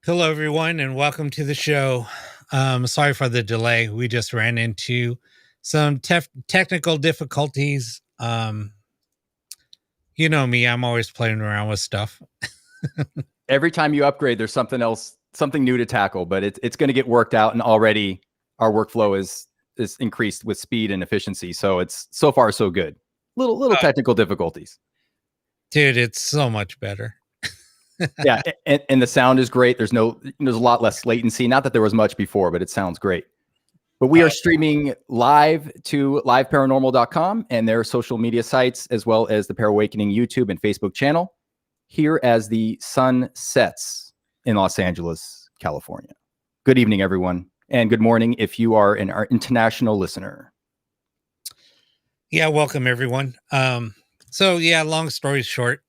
Hello, everyone, and welcome to the show. Sorry for the delay. We just ran into some technical difficulties. You know me, I'm always playing around with stuff. Every time you upgrade, there's something else, something new to tackle, but it's going to get worked out. And already our workflow is increased with speed and efficiency. So it's so far so good. Little technical difficulties. Dude, it's so much better. Yeah, and the sound is great. There's a lot less latency. Not that there was much before, but it sounds great. But we are streaming live to liveparanormal.com and their social media sites, as well as the Parawakening YouTube and Facebook channel, here as the sun sets in Los Angeles, California. Good evening, everyone, and good morning if you are our international listener. Yeah, welcome, everyone. So yeah, long story short,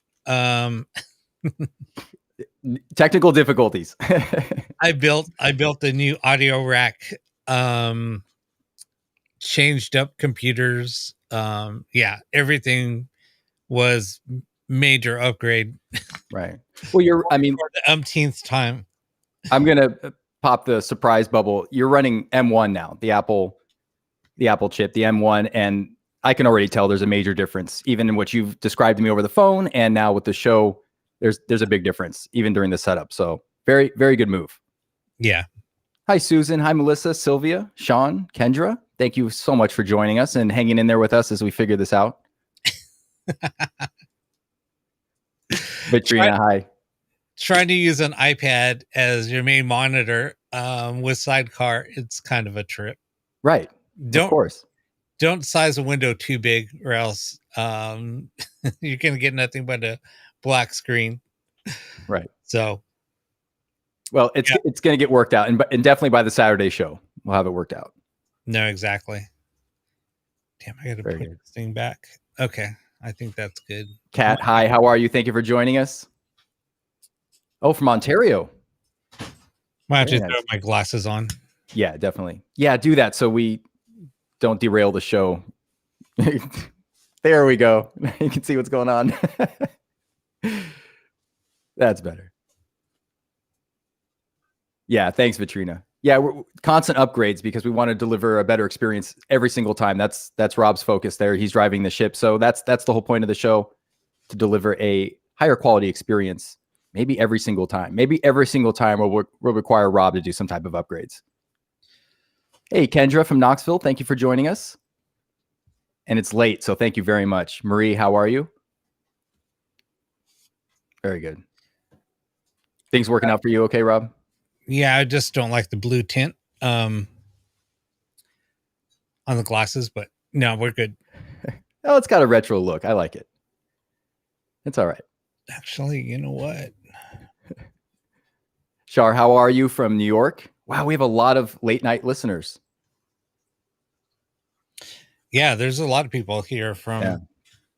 technical difficulties. I built a new audio rack, changed up computers. Yeah, everything was major upgrade. Right. Well, for the umpteenth time. I'm gonna pop the surprise bubble. You're running M1 now, the Apple chip, the M1, and I can already tell there's a major difference, even in what you've described to me over the phone, and now with the show. There's a big difference, even during the setup. So very, very good move. Yeah. Hi, Susan. Hi, Melissa, Sylvia, Sean, Kendra. Thank you so much for joining us and hanging in there with us as we figure this out. Vitrina, hi. Trying to use an iPad as your main monitor with Sidecar, it's kind of a trip. Right. Of course. Don't size a window too big, or else you're going to get nothing but a black screen. Right. So, well, it's going to get worked out, and definitely by the Saturday show, we'll have it worked out. No, exactly. Damn, I got to put this thing back. Okay, I think that's good. Kat, hi, how are you? Thank you for joining us. Oh, from Ontario. Might have to throw my glasses on. Yeah, definitely. Yeah, do that so we don't derail the show. There we go. You can see what's going on. That's better. Yeah, thanks, Vitrina. Yeah, we're constant upgrades because we want to deliver a better experience every single time. That's Rob's focus there. He's driving the ship. So that's the whole point of the show, to deliver a higher quality experience, maybe every single time. Maybe every single time we'll require Rob to do some type of upgrades. Hey, Kendra from Knoxville, thank you for joining us. And it's late, so thank you very much. Marie, how are you? Very good. Things working out for you okay, Rob? Yeah, I just don't like the blue tint on the glasses, but no, we're good. Oh, it's got a retro look. I like it. It's all right. Actually, you know what? Shar, how are you from New York? Wow, we have a lot of late night listeners. Yeah, there's a lot of people here from. Yeah.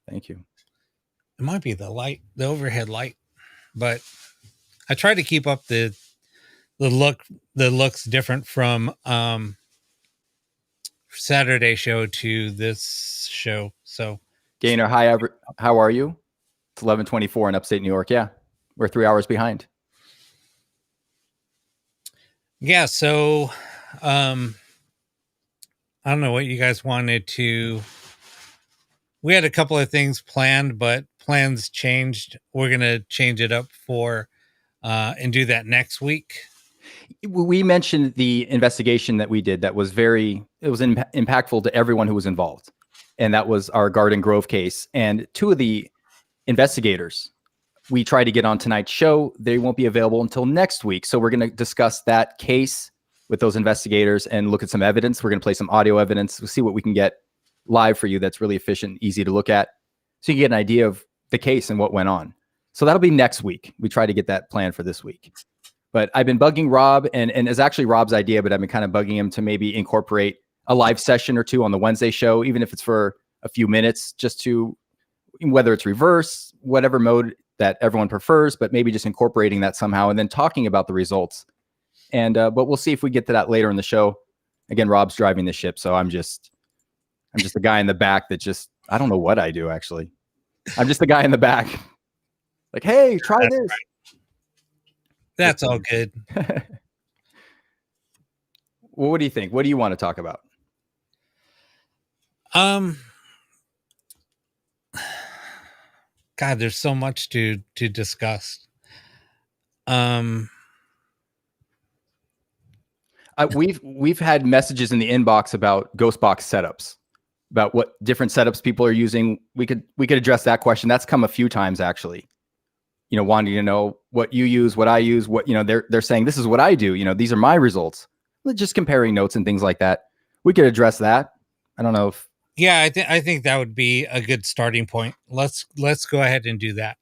Thank you. It might be the overhead light, but I try to keep up the looks different from Saturday show to this show. So Gaynor, hi, how are you? It's 11:24 in upstate New York. Yeah, we're 3 hours behind. Yeah, so I don't know what you guys wanted to. We had a couple of things planned, but plans changed. We're gonna change it up and do that next week. We mentioned the investigation that we did that was impactful to everyone who was involved. And that was our Garden Grove case. And two of the investigators we tried to get on tonight's show, they won't be available until next week. So we're going to discuss that case with those investigators and look at some evidence. We're going to play some audio evidence. We'll see what we can get live for you that's really efficient and easy to look at, so you can get an idea of the case and what went on. So that'll be next week. We try to get that planned for this week. But I've been bugging Rob, and it's actually Rob's idea, but I've been kind of bugging him to maybe incorporate a live session or two on the Wednesday show, even if it's for a few minutes, just to, whether it's reverse, whatever mode that everyone prefers, but maybe just incorporating that somehow and then talking about the results. And but we'll see if we get to that later in the show. Again, Rob's driving the ship, so I'm just the guy in the back that I don't know what I do, actually. I'm just the guy in the back. Like, hey, try this. Right. That's all good. Well, what do you think? What do you want to talk about? God, there's so much to discuss. We've had messages in the inbox about ghost box setups, about what different setups people are using. We could address that question. That's come a few times actually. Wanting to know what you use, what I use, what they're saying this is what I do. These are my results. Just comparing notes and things like that. We could address that. I don't know if. Yeah, I think that would be a good starting point. Let's go ahead and do that.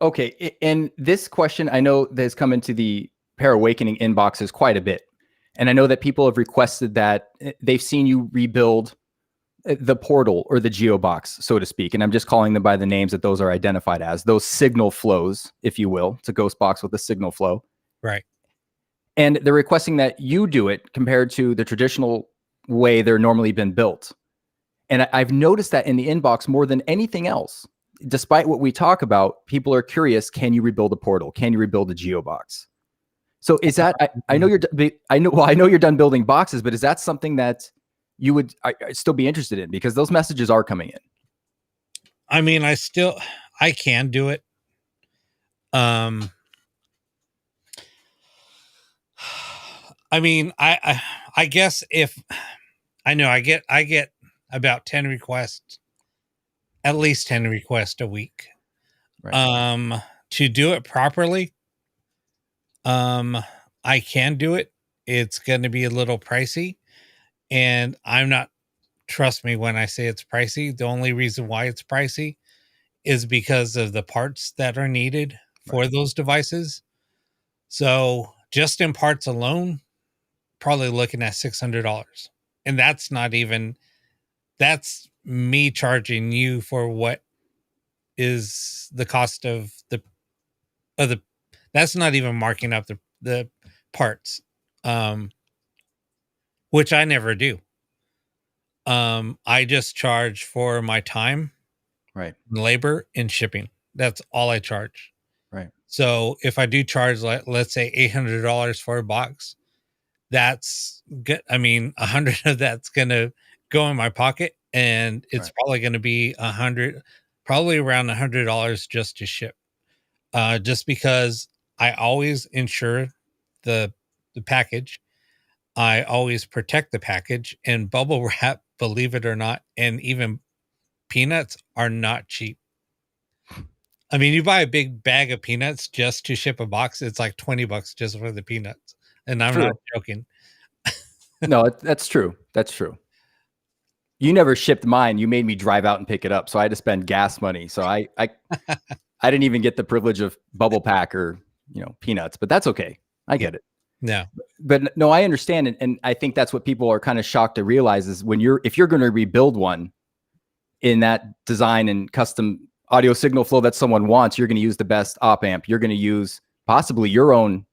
Okay, and this question I know that has come into the Pair Awakening inboxes quite a bit, and I know that people have requested that they've seen you rebuild the portal or the geobox, so to speak, and I'm just calling them by the names that those are identified as, those signal flows, if you will. It's a ghost box with a signal flow, right? And they're requesting that you do it compared to the traditional way they're normally been built. And I've noticed that in the inbox more than anything else. Despite what we talk about, people are curious, can you rebuild a portal? Can you rebuild a geobox? So is that, I know you're done building boxes, but is that something that you would still be interested in? Because those messages are coming in. I mean, I can do it. I mean, I guess if I know I get about 10 requests, at least 10 requests a week. Right. To do it properly, I can do it. It's going to be a little pricey, and I'm not, trust me when I say it's pricey. The only reason why it's pricey is because of the parts that are needed for those devices. So just in parts alone, probably looking at $600. And that's not even, that's me charging you for what is the cost of the that's not even marking up the parts, which I never do. I just charge for my time, right, labor, and shipping. That's all I charge. Right. So if I do charge, let's say $800 for a box, that's good. I mean, 100 of that's going to go in my pocket, and it's probably going to be probably around $100 just to ship. Just because I always insure the package. I always protect the package, and bubble wrap, believe it or not, and even peanuts are not cheap. I mean, you buy a big bag of peanuts just to ship a box, it's like $20 just for the peanuts. And I'm not joking. No, that's true. That's true. You never shipped mine. You made me drive out and pick it up. So I had to spend gas money. So I didn't even get the privilege of bubble pack or, peanuts, but that's okay. I get it. Yeah. But no, I understand. And I think that's what people are kind of shocked to realize is if you're going to rebuild one in that design and custom audio signal flow that someone wants, you're going to use the best op amp. You're going to use possibly your own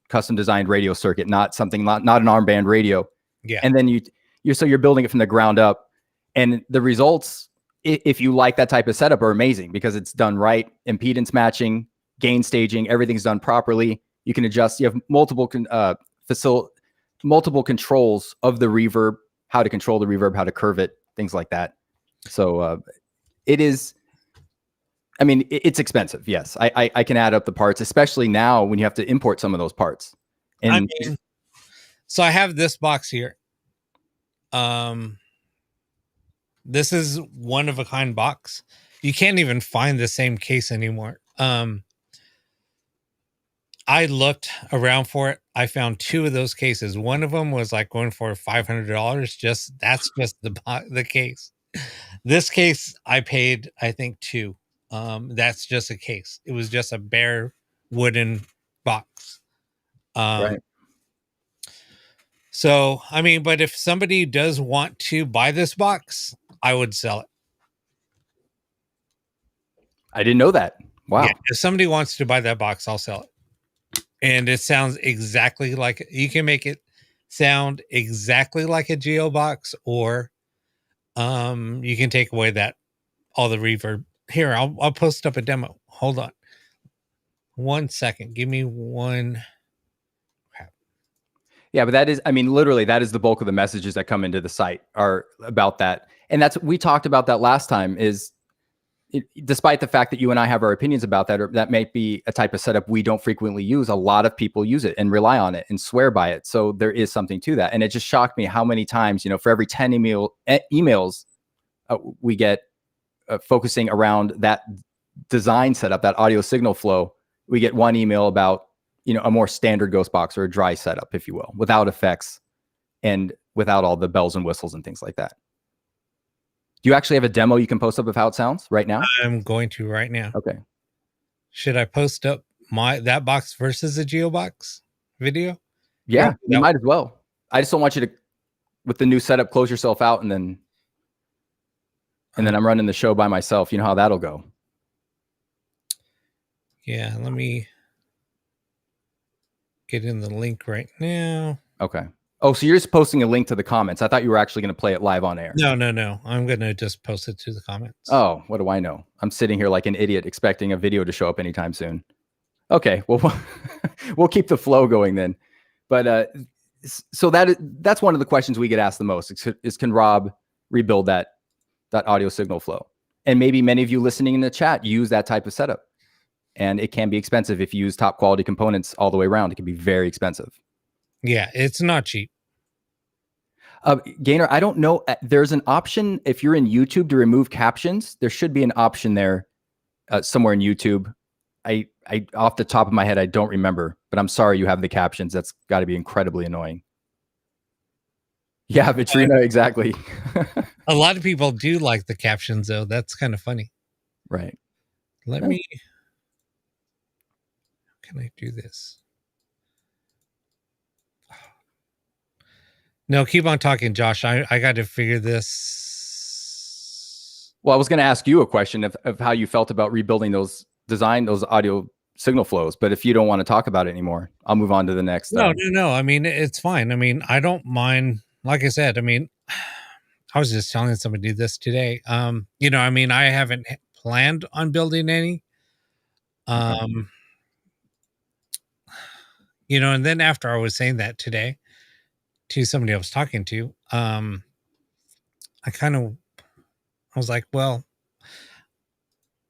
custom designed radio circuit, not an armband radio. Yeah. And then you're building it from the ground up, and the results, if you like that type of setup, are amazing because it's done right. Impedance matching, gain staging, everything's done properly. You can adjust. You have multiple controls of the reverb, how to control the reverb, how to curve it, things like that. So it is. I mean, it's expensive. Yes, I can add up the parts, especially now when you have to import some of those parts. And so I have this box here. This is one of a kind box. You can't even find the same case anymore. I looked around for it. I found two of those cases. One of them was like going for $500. That's just the case. This case I paid, I think, $2. That's just a case. It was just a bare wooden box. Right. So, I mean, but if somebody does want to buy this box, I would sell it. I didn't know that. Wow. Yeah, if somebody wants to buy that box, I'll sell it. And it sounds exactly like, you can make it sound exactly like a Geo box, or you can take away all the reverb. Here, I'll post up a demo. Hold on. 1 second. Give me one. Crap. Yeah, but that is, I mean, literally, that is the bulk of the messages that come into the site are about that. And that's, we talked about that last time, is despite the fact that you and I have our opinions about that, or that may be a type of setup we don't frequently use, a lot of people use it and rely on it and swear by it. So there is something to that. And it just shocked me how many times, you know, for every 10 emails we get focusing around that design setup, that audio signal flow, we get one email about, you know, a more standard ghost box or a dry setup, if you will, without effects and without all the bells and whistles and things like that. Do you actually have a demo you can post up of how it sounds right now? I'm going to right now. Okay. Should I post up that box versus a Geobox video? Yeah, you might as well. I just don't want you to, with the new setup, close yourself out and then I'm running the show by myself. You know how that'll go. Yeah, let me get in the link right now. Okay. Oh, so you're just posting a link to the comments. I thought you were actually going to play it live on air. No. I'm going to just post it to the comments. Oh, what do I know? I'm sitting here like an idiot expecting a video to show up anytime soon. Okay, well, we'll keep the flow going then. But so that's one of the questions we get asked the most is can Rob rebuild that audio signal flow? And maybe many of you listening in the chat use that type of setup. And it can be expensive if you use top quality components all the way around. It can be very expensive. Yeah, it's not cheap. Gainer, I don't know. There's an option if you're in YouTube to remove captions. There should be an option there somewhere in YouTube. I off the top of my head, I don't remember, but I'm sorry you have the captions. That's got to be incredibly annoying. Yeah, Vitrina, exactly. A lot of people do like the captions, though. That's kind of funny. Right. Let me. How can I do this? No, keep on talking, Josh. I got to figure this. Well, I was going to ask you a question of how you felt about rebuilding those audio signal flows, but if you don't want to talk about it anymore, I'll move on to the next. No. I mean, it's fine. I mean, I don't mind. Like I said, I mean, I was just telling somebody this today. You know, I mean, I haven't planned on building any. You know, and then after I was saying that today to somebody I was talking to, I was like, well,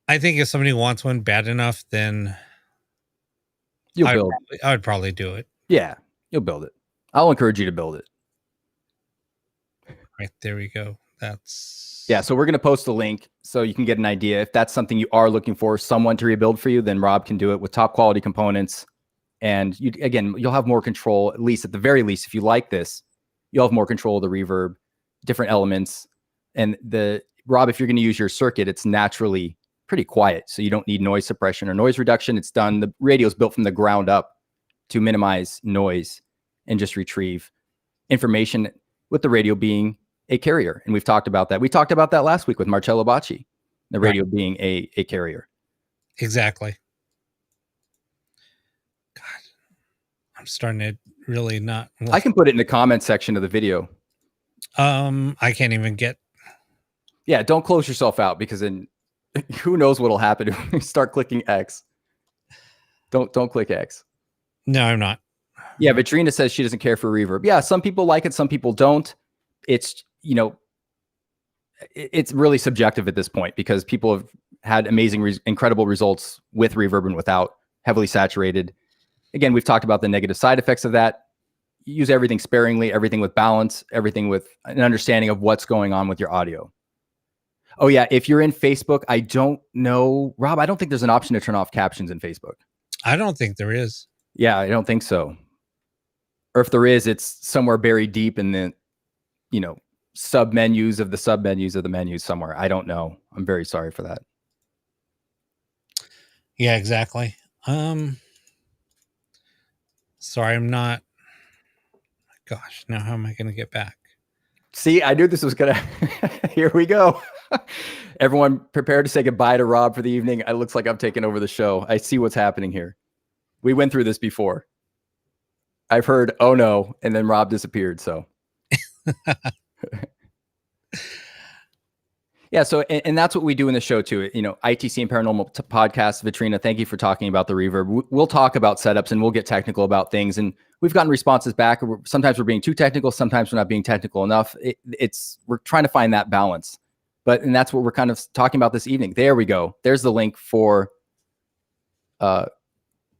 I think if somebody wants one bad enough, then I would probably do it. Yeah, you'll build it. I'll encourage you to build it. Right, there we go. Yeah, so we're going to post a link so you can get an idea. If that's something you are looking for, someone to rebuild for you, then Rob can do it with top quality components. And you'll have more control, at the very least, if you like this, you'll have more control of the reverb, different elements. And Rob, if you're going to use your circuit, it's naturally pretty quiet. So you don't need noise suppression or noise reduction. It's done. The radio is built from the ground up to minimize noise and just retrieve information, with the radio being a carrier. And we've talked about that. We talked about that last week with Marcello Bacci, the radio being a carrier. Exactly. God, I'm starting to really not. I can put it in the comment section of the video. I can't even get. Yeah, don't close yourself out, because then who knows what'll happen if you start clicking X. Don't click X. No, I'm not. Yeah, Vitrina says she doesn't care for reverb. Yeah, some people like it, some people don't. It's, you know, it's really subjective at this point, because people have had amazing, incredible results with reverb and without, heavily saturated. Again, we've talked about the negative side effects of that. Use everything sparingly, everything with balance, everything with an understanding of what's going on with your audio. Oh yeah, if you're in Facebook, I don't know, Rob, I don't think there's an option to turn off captions in Facebook. I don't think there is. Yeah, I don't think so. Or if there is, it's somewhere buried deep in the, you know, sub menus of the sub menus of the menus somewhere. I don't know. I'm very sorry for that. Yeah, exactly. Sorry, I'm not. Gosh, now how am I going to get back? See, I knew this was going to. Here we go. Everyone prepare to say goodbye to Rob for the evening. It looks like I'm taking over the show. I see what's happening here. We went through this before. I've heard, oh no, and then Rob disappeared. So Yeah. So, and that's what we do in the show too. ITC and Paranormal Podcast. Vitrina, thank you for talking about the reverb. We'll talk about setups and we'll get technical about things. And we've gotten responses back. Sometimes we're being too technical. Sometimes we're not being technical enough. We're trying to find that balance. And that's what we're kind of talking about this evening. There we go. There's the link for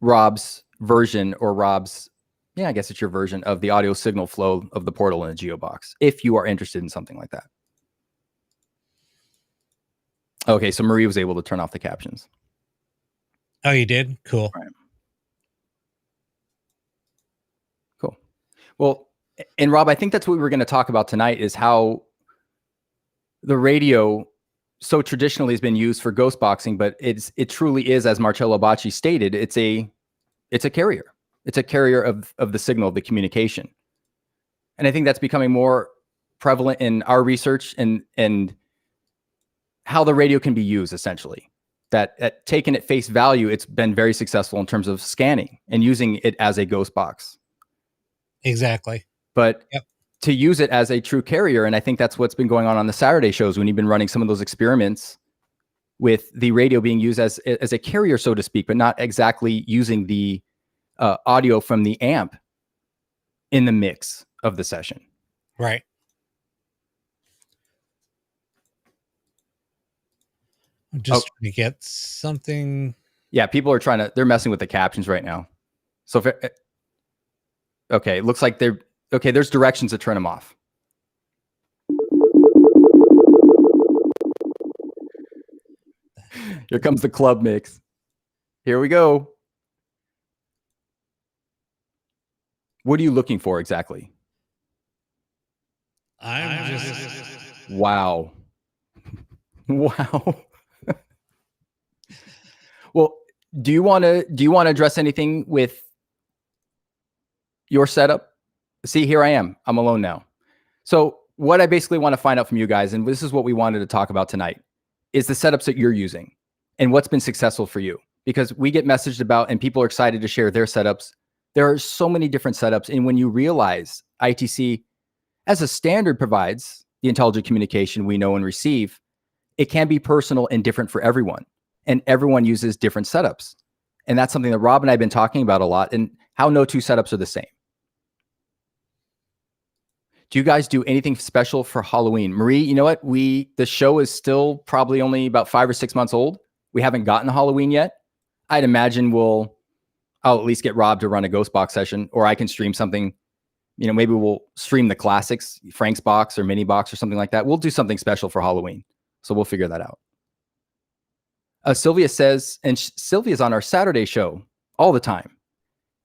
Rob's version, or Rob's, I guess it's your version of the audio signal flow of the portal in a geobox, if you are interested in something like that. Okay, so Marie was able to turn off the captions. Oh, you did? Cool. Right. Cool. Well, and Rob, I think that's what we were going to talk about tonight, is how the radio so traditionally has been used for ghost boxing, but it truly is, as Marcello Bacci stated, it's a carrier. It's a carrier of the signal, of the communication. And I think that's becoming more prevalent in our research and how the radio can be used, essentially. That taken at face value, it's been very successful in terms of scanning and using it as a ghost box. Exactly. But to use it as a true carrier, and I think that's what's been going on the Saturday shows, when you've been running some of those experiments with the radio being used as a carrier, so to speak, but not exactly using the audio from the amp in the mix of the session. Right. I'm just trying to get something. Yeah, people are they're messing with the captions right now. So okay, it looks like there's directions to turn them off. Here comes the club mix. Here we go. What are you looking for exactly? I'm just... Wow. Wow. Well, do you want to address anything with your setup? See, here I am. I'm alone now. So what I basically want to find out from you guys, and this is what we wanted to talk about tonight, is the setups that you're using and what's been successful for you. Because we get messaged about, and people are excited to share their setups. There are so many different setups. And when you realize ITC as a standard provides the intelligent communication we know and receive, it can be personal and different for everyone. And everyone uses different setups. And that's something that Rob and I have been talking about a lot, and how no two setups are the same. Do you guys do anything special for Halloween? Marie, you know what? The show is still probably only about 5 or 6 months old. We haven't gotten to Halloween yet. I'd imagine I'll at least get Rob to run a ghost box session, or I can stream something. Maybe we'll stream the classics, Frank's box or mini box or something like that. We'll do something special for Halloween. So we'll figure that out. Sylvia says, and Sylvia's on our Saturday show all the time.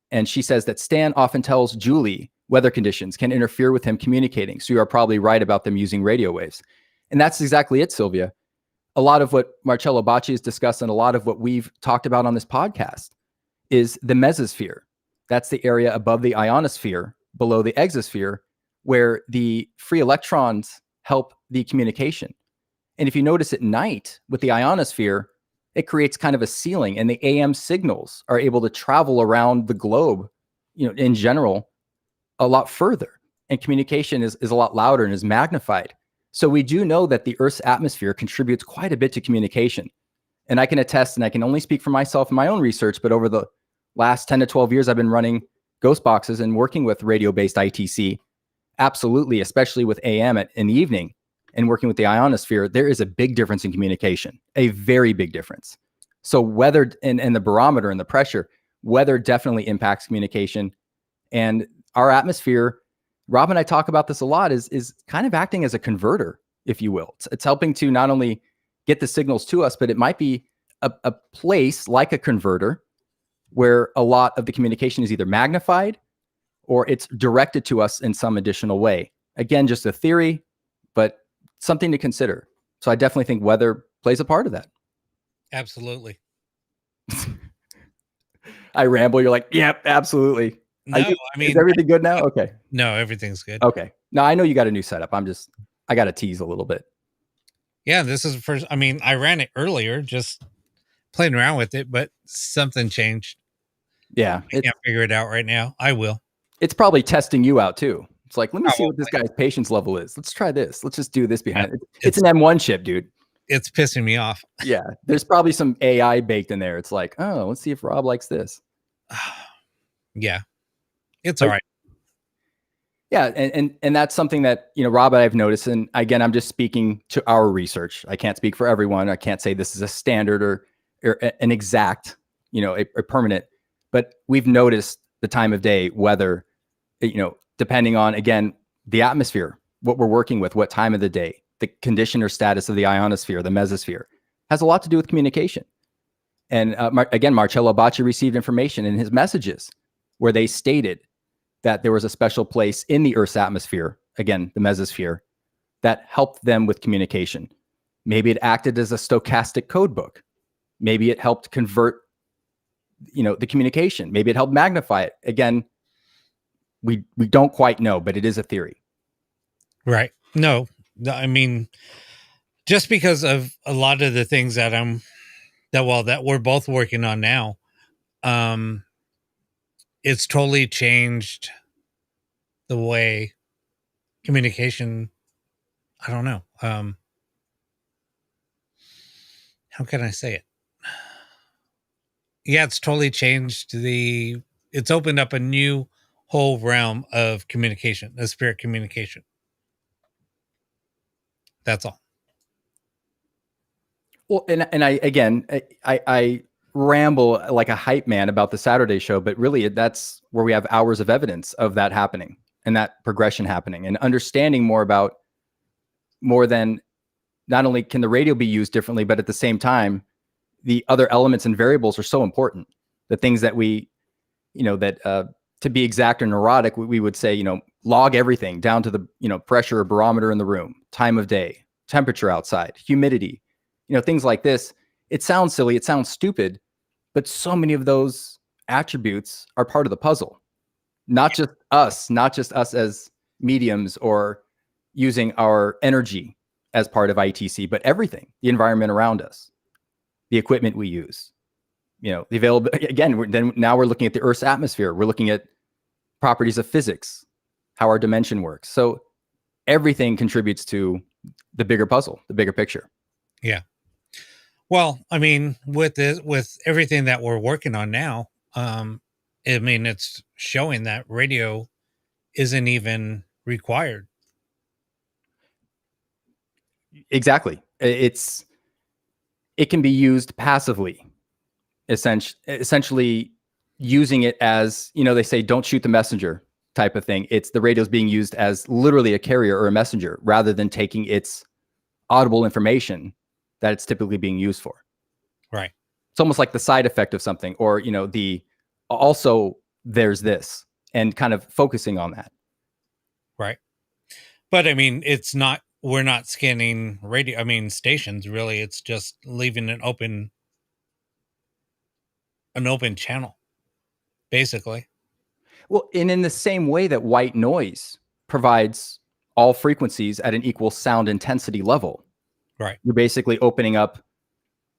And she says that Stan often tells Julie weather conditions can interfere with him communicating. So you are probably right about them using radio waves. And that's exactly it, Sylvia. A lot of what Marcello Bacci has discussed, and a lot of what we've talked about on this podcast, is the mesosphere. That's the area above the ionosphere, below the exosphere, where the free electrons help the communication. And if you notice at night with the ionosphere, it creates kind of a ceiling, and the AM signals are able to travel around the globe, in general, a lot further. And communication is a lot louder and is magnified. So we do know that the Earth's atmosphere contributes quite a bit to communication. And I can attest, and I can only speak for myself in my own research, but over the last 10 to 12 years, I've been running ghost boxes and working with radio-based ITC. Absolutely, especially with AM in the evening and working with the ionosphere, there is a big difference in communication, a very big difference. So weather and the barometer and the pressure, weather definitely impacts communication. And our atmosphere, Rob and I talk about this a lot, is kind of acting as a converter, if you will. It's helping to not only get the signals to us, but it might be a place like a converter where a lot of the communication is either magnified or it's directed to us in some additional way. Again, just a theory, but something to consider. So I definitely think weather plays a part of that. Absolutely. I ramble. You're like, yep, absolutely. No, is everything good now? Okay. No, everything's good. Okay. Now I know you got a new setup. I got to tease a little bit. Yeah, this is the first. I ran it earlier, just playing around with it, but something changed. Yeah. I can't figure it out right now. I will. It's probably testing you out too. It's like, let me see what this guy's patience level is. Let's try this. Let's just do this behind it. It's an M1 chip, dude. it's pissing me off. Yeah, there's probably some AI baked in there. It's like, oh, let's see if Rob likes this. Yeah, it's all right. Yeah, and that's something that, you know, Rob and I've noticed. And again, I'm just speaking to our research. I can't speak for everyone. I can't say this is a standard or an exact, you know, a permanent. But we've noticed the time of day, weather, you know, depending on, again, the atmosphere, what we're working with, what time of the day, the condition or status of the ionosphere, the mesosphere, has a lot to do with communication. And again, Marcello Bacci received information in his messages where they stated that there was a special place in the Earth's atmosphere, again, the mesosphere, that helped them with communication. Maybe it acted as a stochastic code book. Maybe it helped convert, you know, the communication. Maybe it helped magnify it. Again, we don't quite know, but it is a theory. Right. No, I mean, just because of a lot of the things that that we're both working on now, it's totally changed the way communication, I don't know. How can I say it? Yeah, it's totally changed it's opened up a new whole realm of communication, of spirit communication. That's all. Well, and I ramble like a hype man about the Saturday show, but really that's where we have hours of evidence of that happening and that progression happening, and understanding more than not only can the radio be used differently, but at the same time, the other elements and variables are so important. The things that we, you know, that to be exact or neurotic, we would say, you know, log everything down to the, you know, pressure or barometer in the room, time of day, temperature outside, humidity, you know, things like this. It sounds silly, it sounds stupid, but so many of those attributes are part of the puzzle. Not just us as mediums or using our energy as part of ITC, but everything, the environment around us, the equipment we use, you know, the available, again, now we're looking at the Earth's atmosphere. We're looking at properties of physics, how our dimension works. So everything contributes to the bigger puzzle, the bigger picture. Yeah. Well, I mean, with everything that we're working on now, I mean, it's showing that radio isn't even required. Exactly. It can be used passively, essentially using it as, you know, they say, don't shoot the messenger type of thing. It's the radio's being used as literally a carrier or a messenger rather than taking its audible information that it's typically being used for. Right. It's almost like the side effect of something, or, you know, also there's this, and kind of focusing on that. Right. But I mean, we're not scanning radio, I mean, stations really. It's just leaving an open channel, basically. Well, and in the same way that white noise provides all frequencies at an equal sound intensity level, Right. you're basically opening up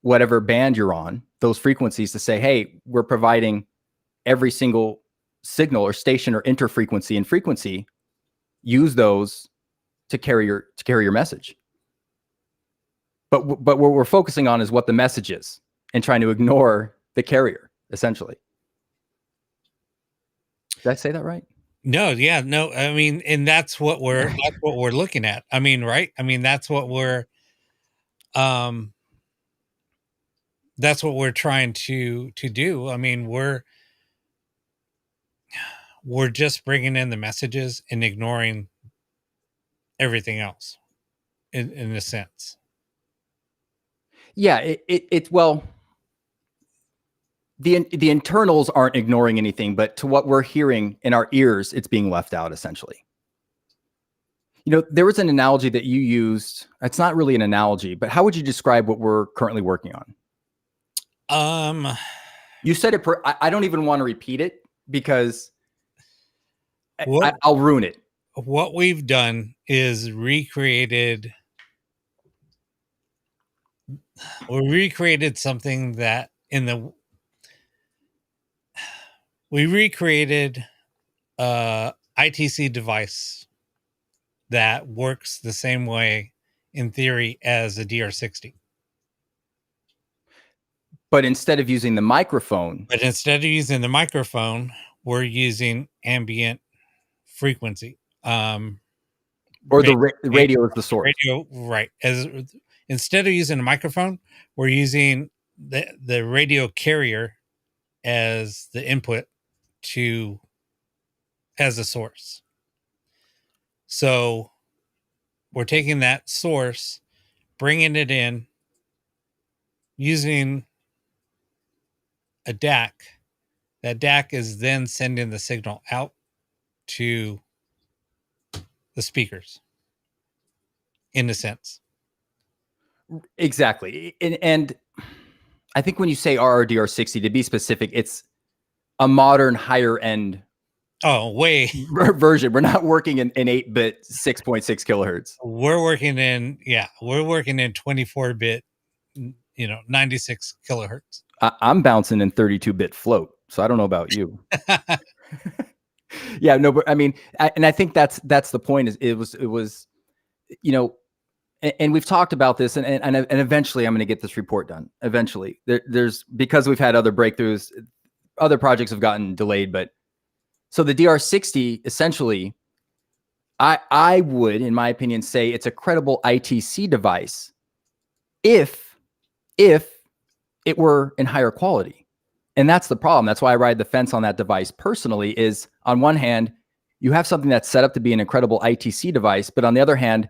whatever band you're on, those frequencies, to say, hey, we're providing every single signal or station or interfrequency and frequency. Use those to carry your message. But what we're focusing on is what the message is, and trying to ignore the carrier, essentially. Did I say that right? No, yeah, no. I mean, and that's what we're looking at. I mean, right? I mean, that's what we're trying to do. I mean, we're just bringing in the messages and ignoring everything else in a sense. Yeah, well, the internals aren't ignoring anything, but to what we're hearing in our ears, it's being left out, essentially. You know, there was an analogy that you used. It's not really an analogy, but how would you describe what we're currently working on? You said it. I don't even want to repeat it because I'll ruin it. What we've done is recreated something that we recreated a ITC device that works the same way in theory as a DR60. But instead of using the microphone, we're using ambient frequency. Or the radio is the source. Radio, right. Instead of using a microphone, we're using the radio carrier as the input as a source. So we're taking that source, bringing it in, using a DAC. That DAC is then sending the signal out to the speakers, in a sense. Exactly. And I think when you say RRDR60, to be specific, it's a modern higher end version. We're not working in 8-bit 6.6 kilohertz. We're working in 24-bit, 96 kilohertz. I'm bouncing in 32-bit float, so I don't know about you. Yeah, no, but I mean, I think that's the point. Is it was, and we've talked about this, and eventually I'm going to get this report done. Eventually, there's because we've had other breakthroughs, other projects have gotten delayed, but so the DR60 essentially, I would, in my opinion, say it's a credible ITC device if it were in higher quality. And that's the problem. That's why I ride the fence on that device personally. Is on one hand, you have something that's set up to be an incredible ITC device, but on the other hand,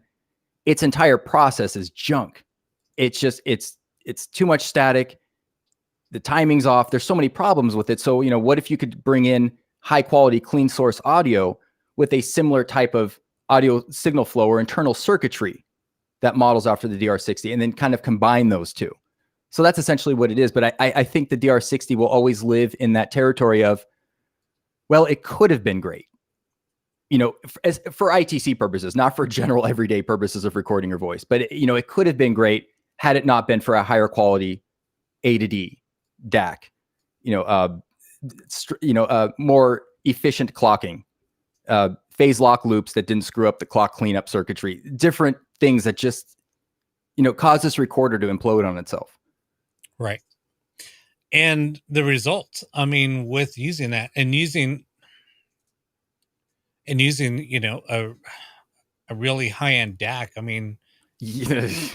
its entire process is junk. It's just, it's too much static. The timing's off. There's so many problems with it. So, what if you could bring in high quality, clean source audio with a similar type of audio signal flow or internal circuitry that models after the DR60, and then kind of combine those two? So that's essentially what it is. But I think the DR60 will always live in that territory of, well, it could have been great, for ITC purposes, not for general everyday purposes of recording your voice. But, it could have been great had it not been for a higher quality A to D DAC, more efficient clocking, phase lock loops that didn't screw up the clock cleanup circuitry, different things that just, cause this recorder to implode on itself. Right. And the results, with using that and using, a really high-end DAC, huge.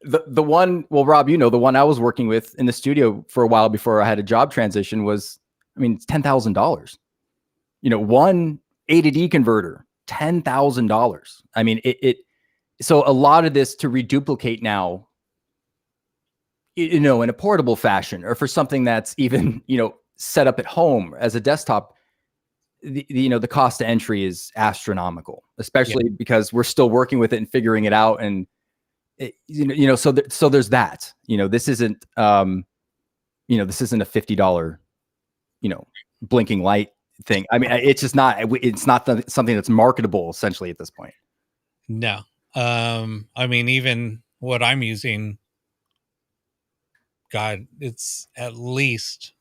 The one, well, Rob, the one I was working with in the studio for a while before I had a job transition was, it's $10,000. One A to D converter, $10,000. So a lot of this to reduplicate now, in a portable fashion, or for something that's even, set up at home as a desktop, the cost to entry is astronomical, especially because we're still working with it and figuring it out. And, so there's that, this isn't, this isn't a $50, blinking light thing. It's just not, something that's marketable essentially at this point. No. Even what I'm using, God, it's at least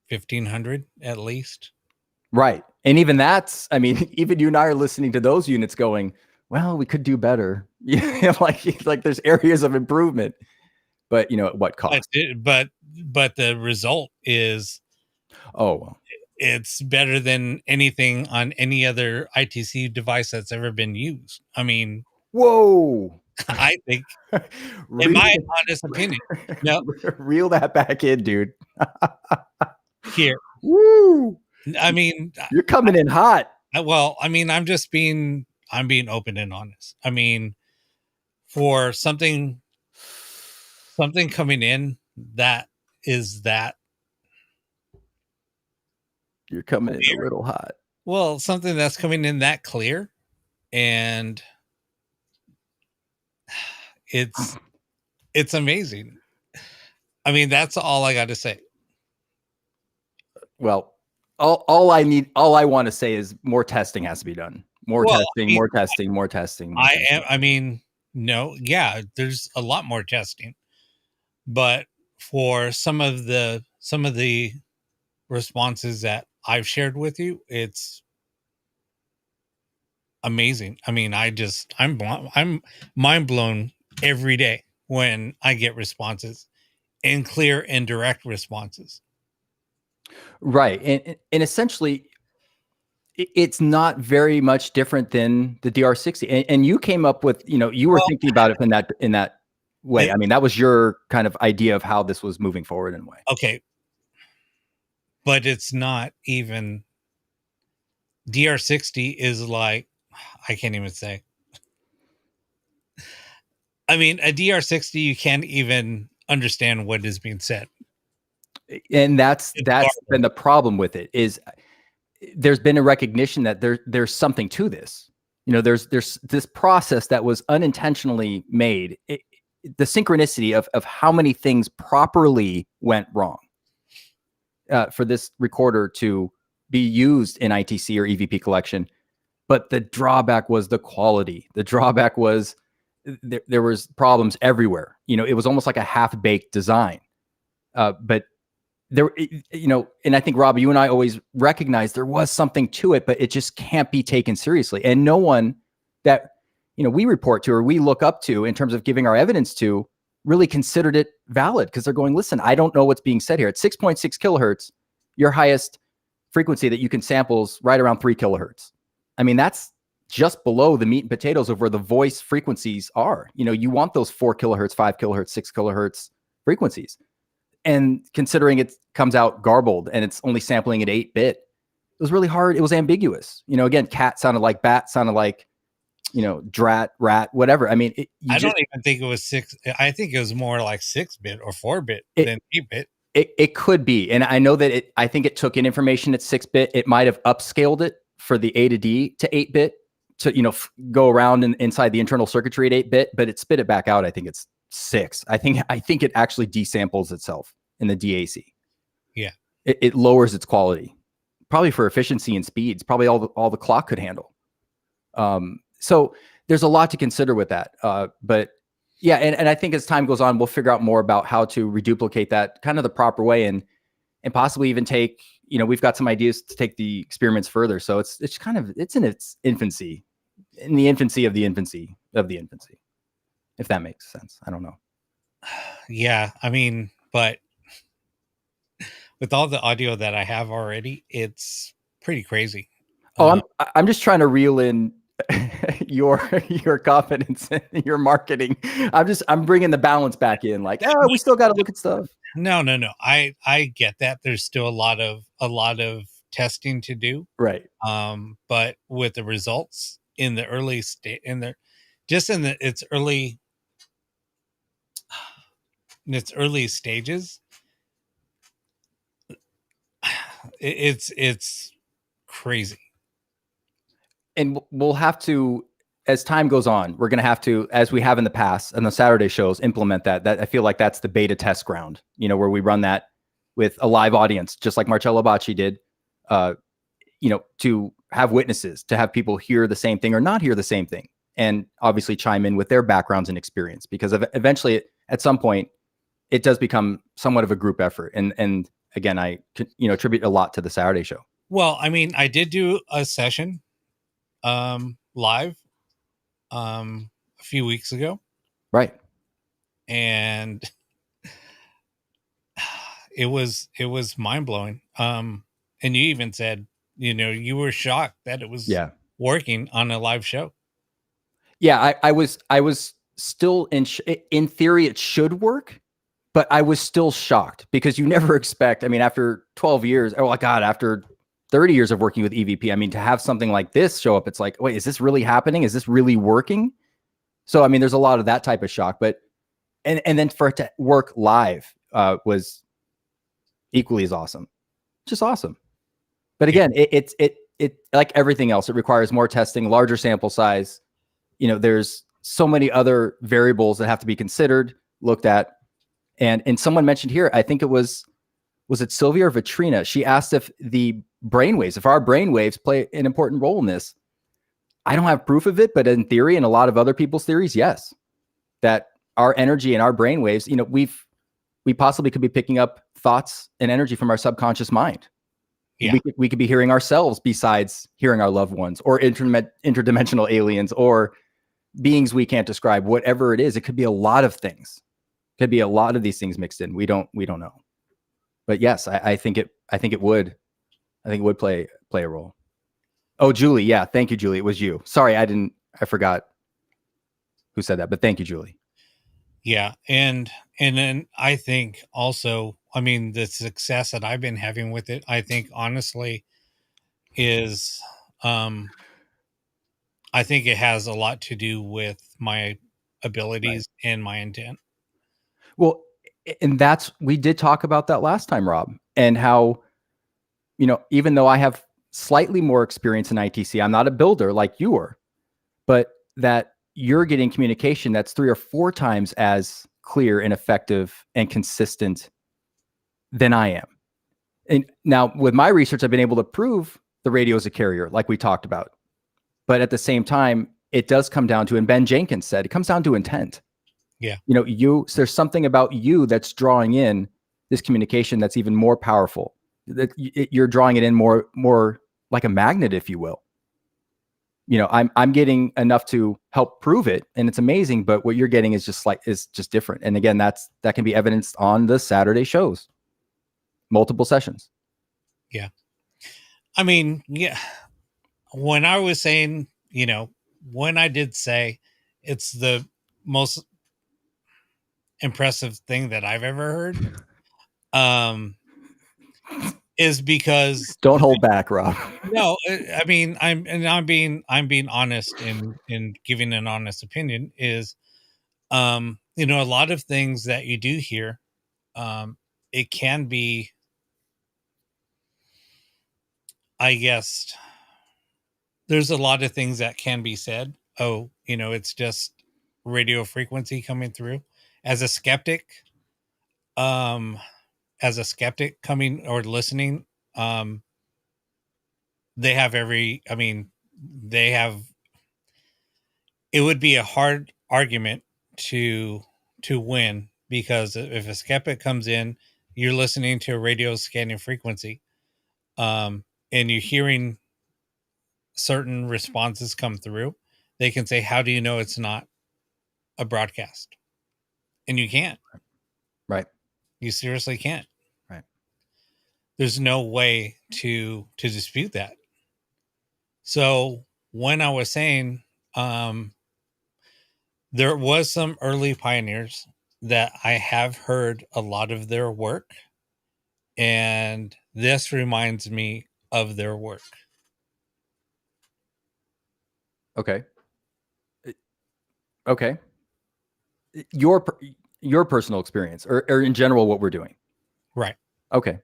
1,500 at least. Right. And even that's, even you and I are listening to those units going, well, we could do better. like there's areas of improvement, but at what cost? But the result is, oh, well, it's better than anything on any other ITC device that's ever been used. Whoa. I think, in my honest opinion, reel that back in, dude. Here, woo! You're coming in hot. Well, I'm being open and honest. For something coming in that is that, you're coming in a little hot. Well, something that's coming in that clear, and it's amazing. That's all I got to say. Well, all I want to say is more testing has to be done. More testing. No, yeah, there's a lot more testing, but for some of the responses that I've shared with you, it's amazing. I'm mind blown every day when I get responses, and clear and direct responses. Right. And essentially, it's not very much different than the DR60. And you came up with, you were thinking about it in that way. I mean, that was your kind of idea of how this was moving forward in a way. Okay. But it's not even, DR60 is like, I can't even say. I mean, a DR60, you can't even understand what is being said. And that's been the problem with it, is there's been a recognition that there's something to this. There's this process that was unintentionally made. The synchronicity of how many things properly went wrong for this recorder to be used in ITC or EVP collection. But the drawback was the quality. The drawback was there was problems everywhere. It was almost like a half-baked design. But there, and I think, Rob, you and I always recognized there was something to it, but it just can't be taken seriously. And no one that, we report to or we look up to in terms of giving our evidence to really considered it valid, because they're going, listen, I don't know what's being said here. At 6.6 kilohertz, your highest frequency that you can sample is right around 3 kilohertz. I mean, that's just below the meat and potatoes of where the voice frequencies are. You want those 4 kilohertz, 5 kilohertz, 6 kilohertz frequencies. And considering it comes out garbled and it's only sampling at 8-bit, it was really hard. It was ambiguous. Again, cat sounded like bat, sounded like, drat, rat, whatever. I mean, I don't even think it was 6. I think it was more like 6-bit or 4-bit than 8-bit. It could be. And I know that I think it took in information at 6-bit. It might have upscaled it for the A to D to 8-bit to, go around inside the internal circuitry at 8-bit, but it spit it back out. I think it's 6. I think it actually desamples itself in the DAC. Yeah. It lowers its quality, probably for efficiency and speeds, probably all the clock could handle. So there's a lot to consider with that. But yeah, and I think as time goes on, we'll figure out more about how to reduplicate that kind of the proper way, and possibly even take, we've got some ideas to take the experiments further. So it's in its infancy, in the infancy of the infancy of the infancy, if that makes sense. I don't know. Yeah, I mean, but with all the audio that I have already, it's pretty crazy. I'm just trying to reel in your confidence in your marketing. I'm bringing the balance back in. Like, we still got to look at stuff. No. I get that. There's still a lot of testing to do. Right. But with the results in the early state, its early stages, it's crazy. And we'll have to, as time goes on, we're going to have to, as we have in the past and the Saturday shows, implement that. I feel like that's the beta test ground, where we run that with a live audience, just like Marcello Bacci did, to have witnesses, to have people hear the same thing or not hear the same thing, and obviously chime in with their backgrounds and experience, because eventually at some point it does become somewhat of a group effort. And again, I attribute a lot to the Saturday show. Well, I mean, I did do a session live a few weeks ago, right? And it was mind-blowing. And you even said, you were shocked that it was working on a live show. Yeah, I was still in theory it should work, but I was still shocked, because you never expect, I mean, after 12 years, oh my God, after 30 years of working with EVP, I mean, to have something like this show up, it's like, wait, is this really happening? Is this really working? So, I mean, there's a lot of that type of shock, but, and then for it to work live was equally as awesome. Just awesome. But again, it like everything else, it requires more testing, larger sample size. There's so many other variables that have to be considered, looked at. And someone mentioned here, I think it was it Sylvia or Vitrina? She asked if our brainwaves play an important role in this. I don't have proof of it, but in theory, and a lot of other people's theories, yes, that our energy and our brainwaves, we possibly could be picking up thoughts and energy from our subconscious mind. Yeah. We could be hearing ourselves besides hearing our loved ones, or interdimensional aliens, or beings we can't describe. Whatever it is, it could be a lot of things. Could be a lot of these things mixed in. We don't know. But yes, I think it would play a role. Oh, Julie. Yeah. Thank you, Julie. It was you. Sorry, I forgot who said that, but thank you, Julie. Yeah. And then I think also, I mean, the success that I've been having with it, I think honestly is, I think it has a lot to do with my abilities and my intent. Well, and we did talk about that last time, Rob, and how, even though I have slightly more experience in ITC, I'm not a builder like you were, but that you're getting communication that's 3 or 4 times as clear and effective and consistent than I am. And now with my research, I've been able to prove the radio is a carrier, like we talked about. But at the same time, it does come down to, and Ben Jenkins said, it comes down to intent. Yeah. There's something about you that's drawing in this communication that's even more powerful. That you're drawing it in more like a magnet, if you will. I'm getting enough to help prove it, and it's amazing. But what you're getting is just different. And again, that can be evidenced on the Saturday shows, multiple sessions. Yeah. I mean, yeah. When I was saying, when I did say it's the most impressive thing that I've ever heard, is because don't hold back, Rob. No, I mean, I'm being honest in giving an honest opinion is, a lot of things that you do here, it can be, I guess, there's a lot of things that can be said. Oh, it's just radio frequency coming through. As a skeptic, um, coming or listening, they have it would be a hard argument to win, because if a skeptic comes in, you're listening to a radio scanning frequency, and you're hearing certain responses come through, they can say, how do you know it's not a broadcast? And you can't. Right. You seriously can't. Right. There's no way to dispute that. So when I was saying, there was some early pioneers that I have heard a lot of their work, and this reminds me of their work. Okay. Okay. Your personal experience, or in general, what we're doing. Right. Okay.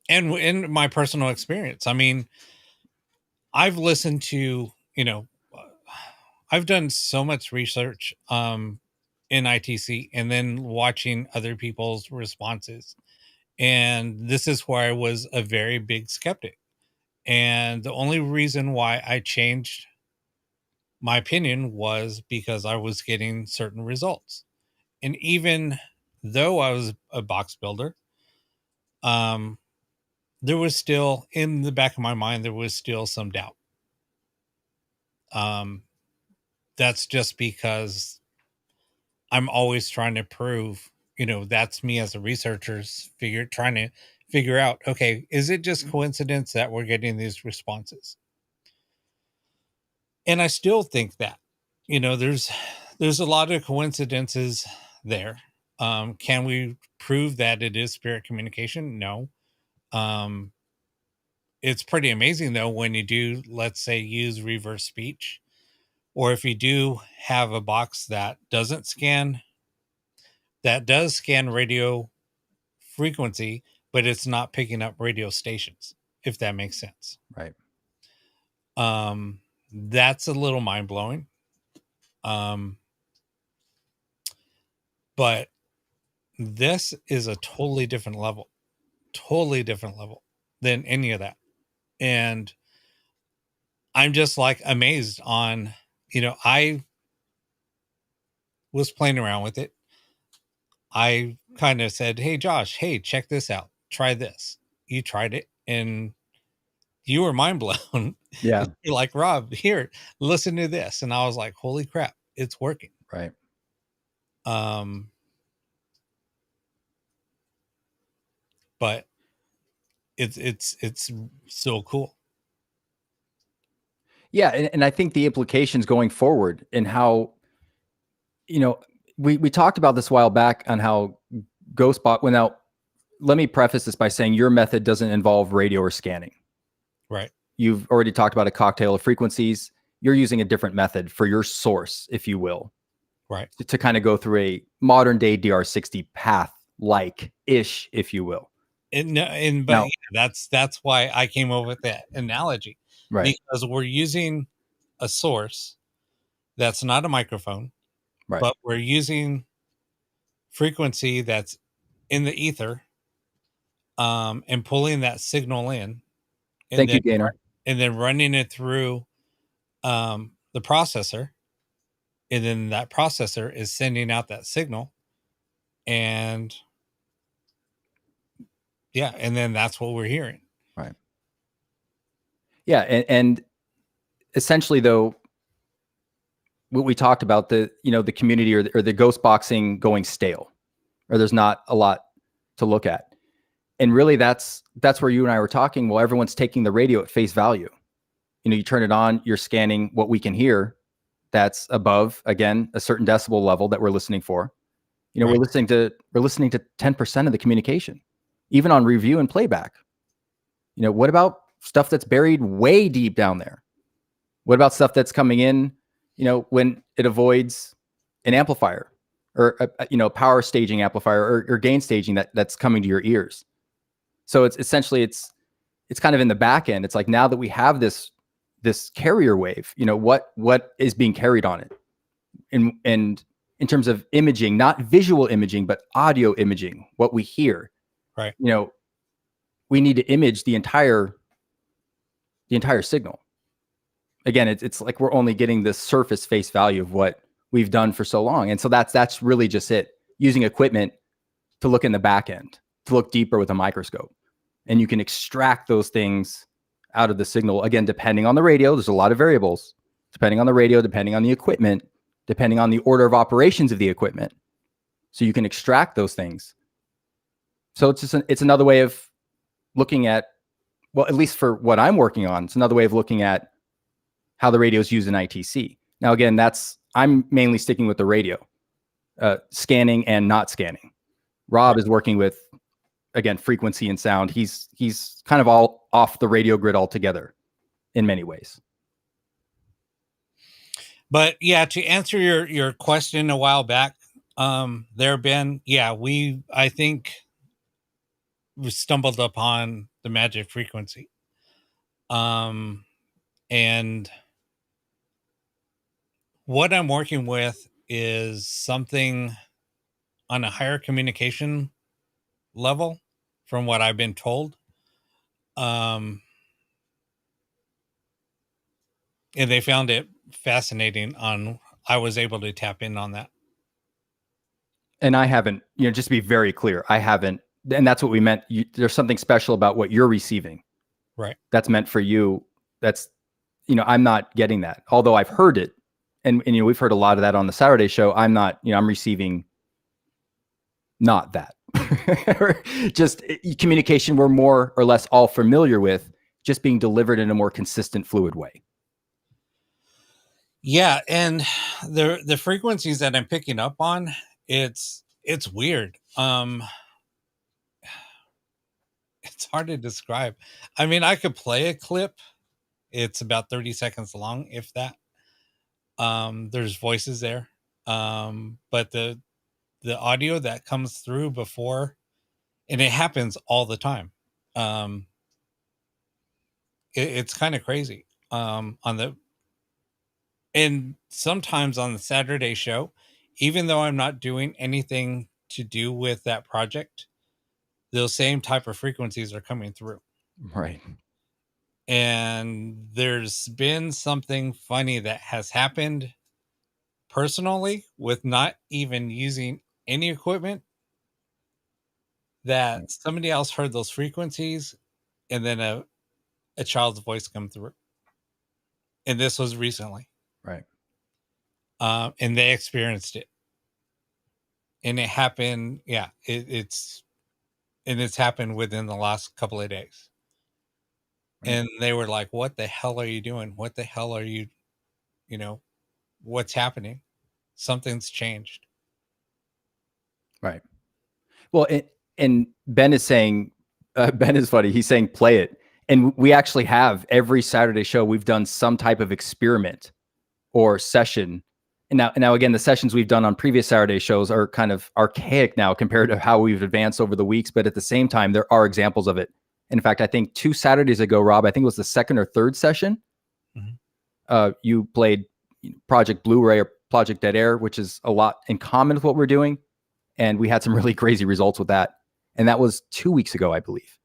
And in my personal experience, I mean, I've listened to, I've done so much research in ITC, and then watching other people's responses. And this is where I was a very big skeptic. And the only reason why I changed my opinion was because I was getting certain results. And even though I was a box builder, there was still, in the back of my mind, there was still some doubt. That's just because I'm always trying to prove, that's me as a researcher, trying to figure out, okay, is it just coincidence that we're getting these responses? And I still think that, there's a lot of coincidences there. Can we prove that it is spirit communication? No. It's pretty amazing though, when you do, let's say, use reverse speech, or if you do have a box that does scan radio frequency, but it's not picking up radio stations, if that makes sense. Right. That's a little mind blowing. But this is a totally different level than any of that. And I'm just like amazed on, I was playing around with it. I kind of said, hey, Josh, hey, check this out. Try this. You tried it and you were mind blown. Yeah. You're like, Rob, here, listen to this. And I was like, holy crap, it's working. Right. Um, but it's so cool. Yeah, and I think the implications going forward and how, we talked about this a while back on how Ghostbot went out. Let me preface this by saying your method doesn't involve radio or scanning. Right. You've already talked about a cocktail of frequencies. You're using a different method for your source, if you will, Right. to kind of go through a modern day DR60 path like ish, if you will. But yeah, that's why I came up with that analogy, Right. because we're using a source that's not a microphone, Right. but we're using frequency that's in the ether, and pulling that signal in, and Thank then you, Gainer. running it through the processor, and then that processor is sending out that signal, and yeah, and then that's what we're hearing. Right. Yeah, and essentially, though, what we talked about, the community or the ghost boxing going stale, or there's not a lot to look at, and really that's where you and I were talking. Well, everyone's taking the radio at face value. You turn it on, you're scanning what we can hear. That's above, again, a certain decibel level that we're listening for. Right. We're listening to 10% of the communication, even on review and playback. What about stuff that's buried way deep down there? What about stuff that's coming in, when it avoids an amplifier or a power staging amplifier or gain staging that's coming to your ears? So it's essentially it's kind of in the back end. It's like, now that we have this carrier wave, what is being carried on it, and in terms of imaging, not visual imaging, but audio imaging, what we hear. Right. We need to image the entire signal. Again, it's like we're only getting the surface face value of what we've done for so long. And so that's really just it. Using equipment to look in the back end, to look deeper with a microscope. And you can extract those things out of the signal. Again, depending on the radio, there's a lot of variables. Depending on the radio, depending on the equipment, depending on the order of operations of the equipment. So you can extract those things. So it's another way of looking at, well, at least for what I'm working on, it's another way of looking at how the radio is used in ITC. Now, again, I'm mainly sticking with the radio, scanning and not scanning. Rob is working with, again, frequency and sound. He's kind of all off the radio grid altogether in many ways. But yeah, to answer your question a while back, there have been, I think we stumbled upon the magic frequency. And what I'm working with is something on a higher communication level, from what I've been told. And they found it fascinating I was able to tap in on that. And I haven't, just to be very clear, I haven't, and that's what we meant. There's something special about what you're receiving. Right. That's meant for you. That's, I'm not getting that, although I've heard it. And we've heard a lot of that on the Saturday show. I'm not, I'm receiving not that. Just communication we're more or less all familiar with, just being delivered in a more consistent, fluid way. Yeah, and the frequencies that I'm picking up on, it's weird. It's hard to describe. I mean, I could play a clip. It's about 30 seconds long, if that. There's voices there. But the audio that comes through before, and it happens all the time. It's kind of crazy. And sometimes on the Saturday show, even though I'm not doing anything to do with that project, those same type of frequencies are coming through. Right. And there's been something funny that has happened personally with not even using any equipment, that somebody else heard those frequencies, and then a child's voice come through. And this was recently. Right. And they experienced it. And it happened. Yeah, it's happened within the last couple of days. Right. And they were like, "What the hell are you doing? What the hell are you? You know, what's happening? Something's changed." Right. Well, and Ben is saying, Ben is funny. He's saying, play it. And we actually have every Saturday show, we've done some type of experiment or session. And now again, the sessions we've done on previous Saturday shows are kind of archaic now compared to how we've advanced over the weeks. But at the same time, there are examples of it. In fact, I think 2 Saturdays ago, Rob, I think it was the second or third session. Mm-hmm. You played Project Blu-ray or Project Dead Air, which is a lot in common with what we're doing. And we had some really crazy results with that. And that was 2 weeks ago, I believe.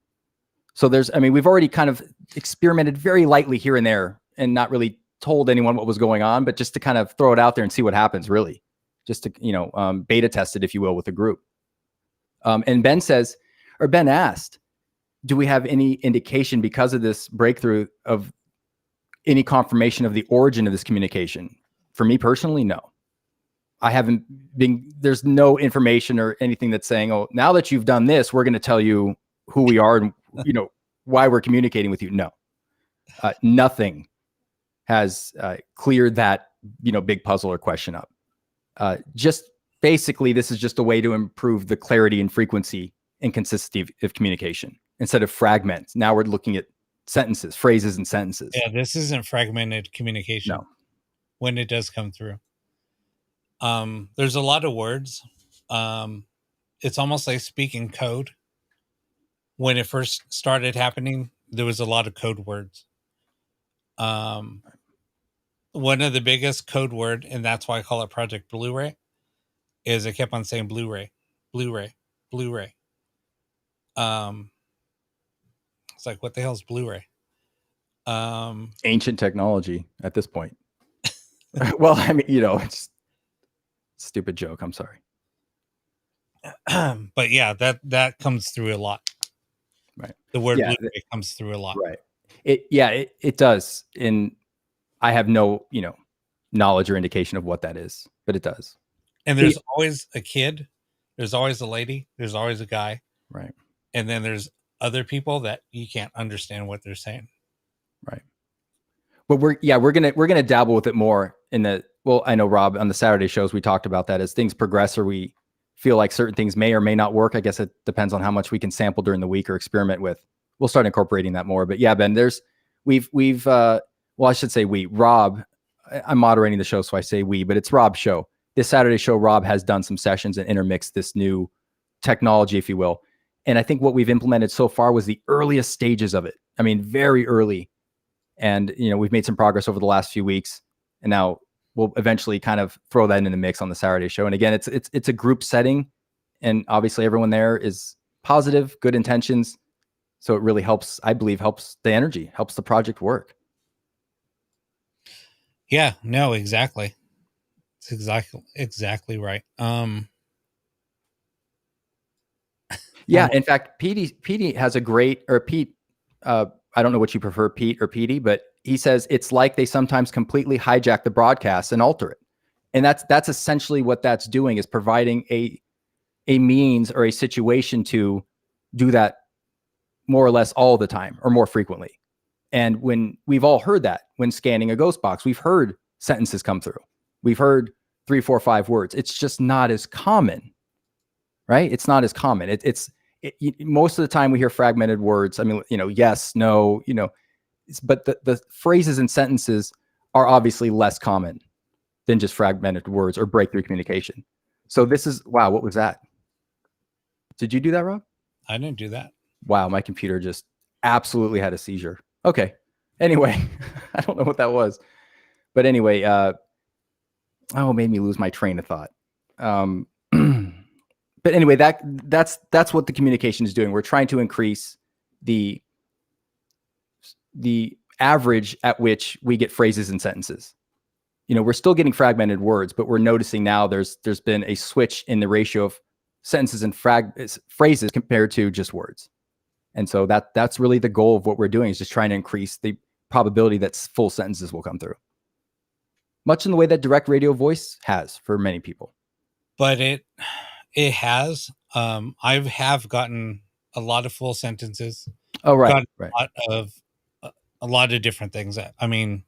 So we've already kind of experimented very lightly here and there and not really told anyone what was going on, but just to kind of throw it out there and see what happens, really. Just to, beta test it, if you will, with a group. And Ben asked, do we have any indication because of this breakthrough of any confirmation of the origin of this communication? For me personally, no. I haven't been, there's no information or anything that's saying, oh, now that you've done this, we're going to tell you who we are and, why we're communicating with you. No, nothing has cleared that, big puzzle or question up. Just basically, this is just a way to improve the clarity and frequency and consistency of communication instead of fragments. Now we're looking at sentences, phrases and sentences. Yeah, this isn't fragmented communication. No. When it does come through. There's a lot of words. It's almost like speaking code. When it first started happening, there was a lot of code words. One of the biggest code word, and that's why I call it Project Blu-ray, is I kept on saying Blu-ray, Blu-ray, Blu-ray. It's like, what the hell is Blu-ray? Ancient technology at this point. Well, it's a stupid joke. I'm sorry. But yeah, that comes through a lot. Right. The word Blu-ray comes through a lot. Right. It does. And I have no, knowledge or indication of what that is, but it does. And there's always a kid, there's always a lady, there's always a guy. Right. And then there's other people that you can't understand what they're saying. Right. But we're gonna dabble with it more in the, well, I know, Rob, on the Saturday shows we talked about that as things progress or we feel like certain things may or may not work. I guess it depends on how much we can sample during the week or experiment with. We'll start incorporating that more. But yeah, Ben, I should say Rob, I'm moderating the show, so I say we, but it's Rob's show. This Saturday show, Rob has done some sessions and intermixed this new technology, if you will. And I think what we've implemented so far was the earliest stages of it. I mean, very early. And, we've made some progress over the last few weeks. And now we'll eventually kind of throw that in the mix on the Saturday show. And again, it's a group setting. And obviously everyone there is positive, good intentions. So it really helps, I believe, helps the energy, helps the project work. Yeah, no, exactly. It's exactly right. Yeah, in fact, Petey has a great, or Pete, I don't know what you prefer, Pete or Petey, but he says it's like they sometimes completely hijack the broadcast and alter it. And that's essentially what that's doing, is providing a means or a situation to do that more or less all the time or more frequently. And when we've all heard that when scanning a ghost box, we've heard sentences come through. We've heard 3, 4, 5 words. It's just not as common, right? It's not as common. Most of the time we hear fragmented words. I mean, yes, no, but the phrases and sentences are obviously less common than just fragmented words or breakthrough communication. So this is, wow, what was that? Did you do that, Rob? I didn't do that. Wow, my computer just absolutely had a seizure. Okay. Anyway, I don't know what that was. But anyway, it made me lose my train of thought. But anyway, that's what the communication is doing. We're trying to increase the average at which we get phrases and sentences. We're still getting fragmented words, but we're noticing now there's been a switch in the ratio of sentences and phrases compared to just words. And so that's really the goal of what we're doing, is just trying to increase the probability that full sentences will come through. Much in the way that direct radio voice has for many people. But it It has. I have gotten a lot of full sentences. Oh, right, Got right. a lot of different things. I mean,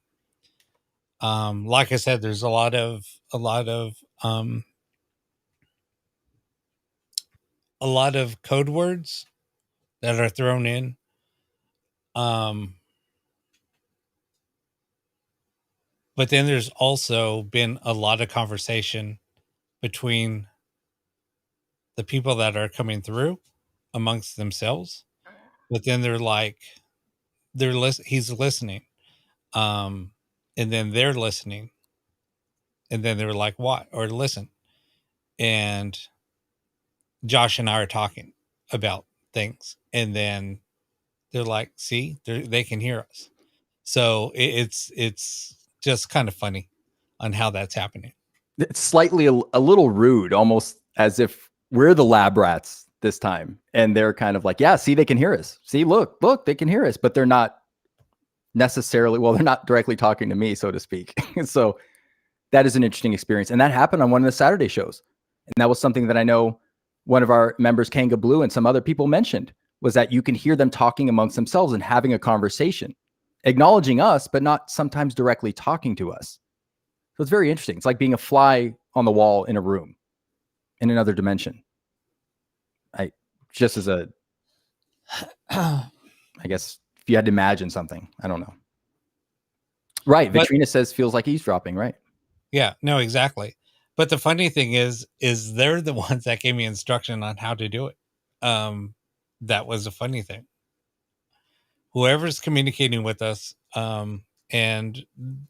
like I said, there's a lot of code words that are thrown in. But then there's also been a lot of conversation between the people that are coming through amongst themselves. But then they're like, he's listening. Um, and then they're listening. And then they're like, what? Or listen. And Josh and I are talking about things. And then they're like, see, they can hear us. So it's just kind of funny on how that's happening. It's slightly a little rude, almost as if we're the lab rats this time. And they're kind of like, yeah, see, they can hear us. See, look, they can hear us, but they're not necessarily, well, they're not directly talking to me, so to speak. So that is an interesting experience. And that happened on one of the Saturday shows. And that was something that I know one of our members, Kanga Blue, and some other people mentioned, was that you can hear them talking amongst themselves and having a conversation, acknowledging us, but not sometimes directly talking to us. So it's very interesting. It's like being a fly on the wall in a room in another dimension. Just as a, I guess if you had to imagine something, I don't know. Right. Vitrina says feels like eavesdropping, right? Yeah, no, exactly. But the funny thing is they're the ones that gave me instruction on how to do it. That was a funny thing. Whoever's communicating with us, and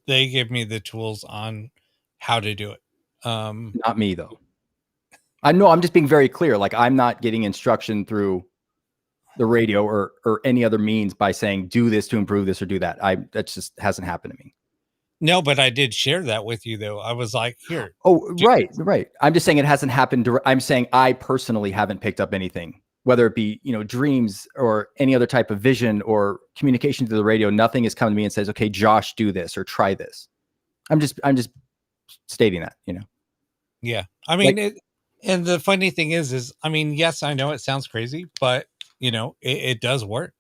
they give me the tools on how to do it. Not me, though. I know, I'm just being very clear. Like, I'm not getting instruction through the radio or any other means by saying, do this to improve this or do that. That just hasn't happened to me. No, but I did share that with you, though. I was like, here. Oh, right. I'm just saying it hasn't happened. I'm saying I personally haven't picked up anything, whether it be, dreams or any other type of vision or communication through the radio. Nothing has come to me and says, okay, Josh, do this or try this. I'm just stating that, Yeah. I mean, and the funny thing is, I mean, yes, I know it sounds crazy, but it does work.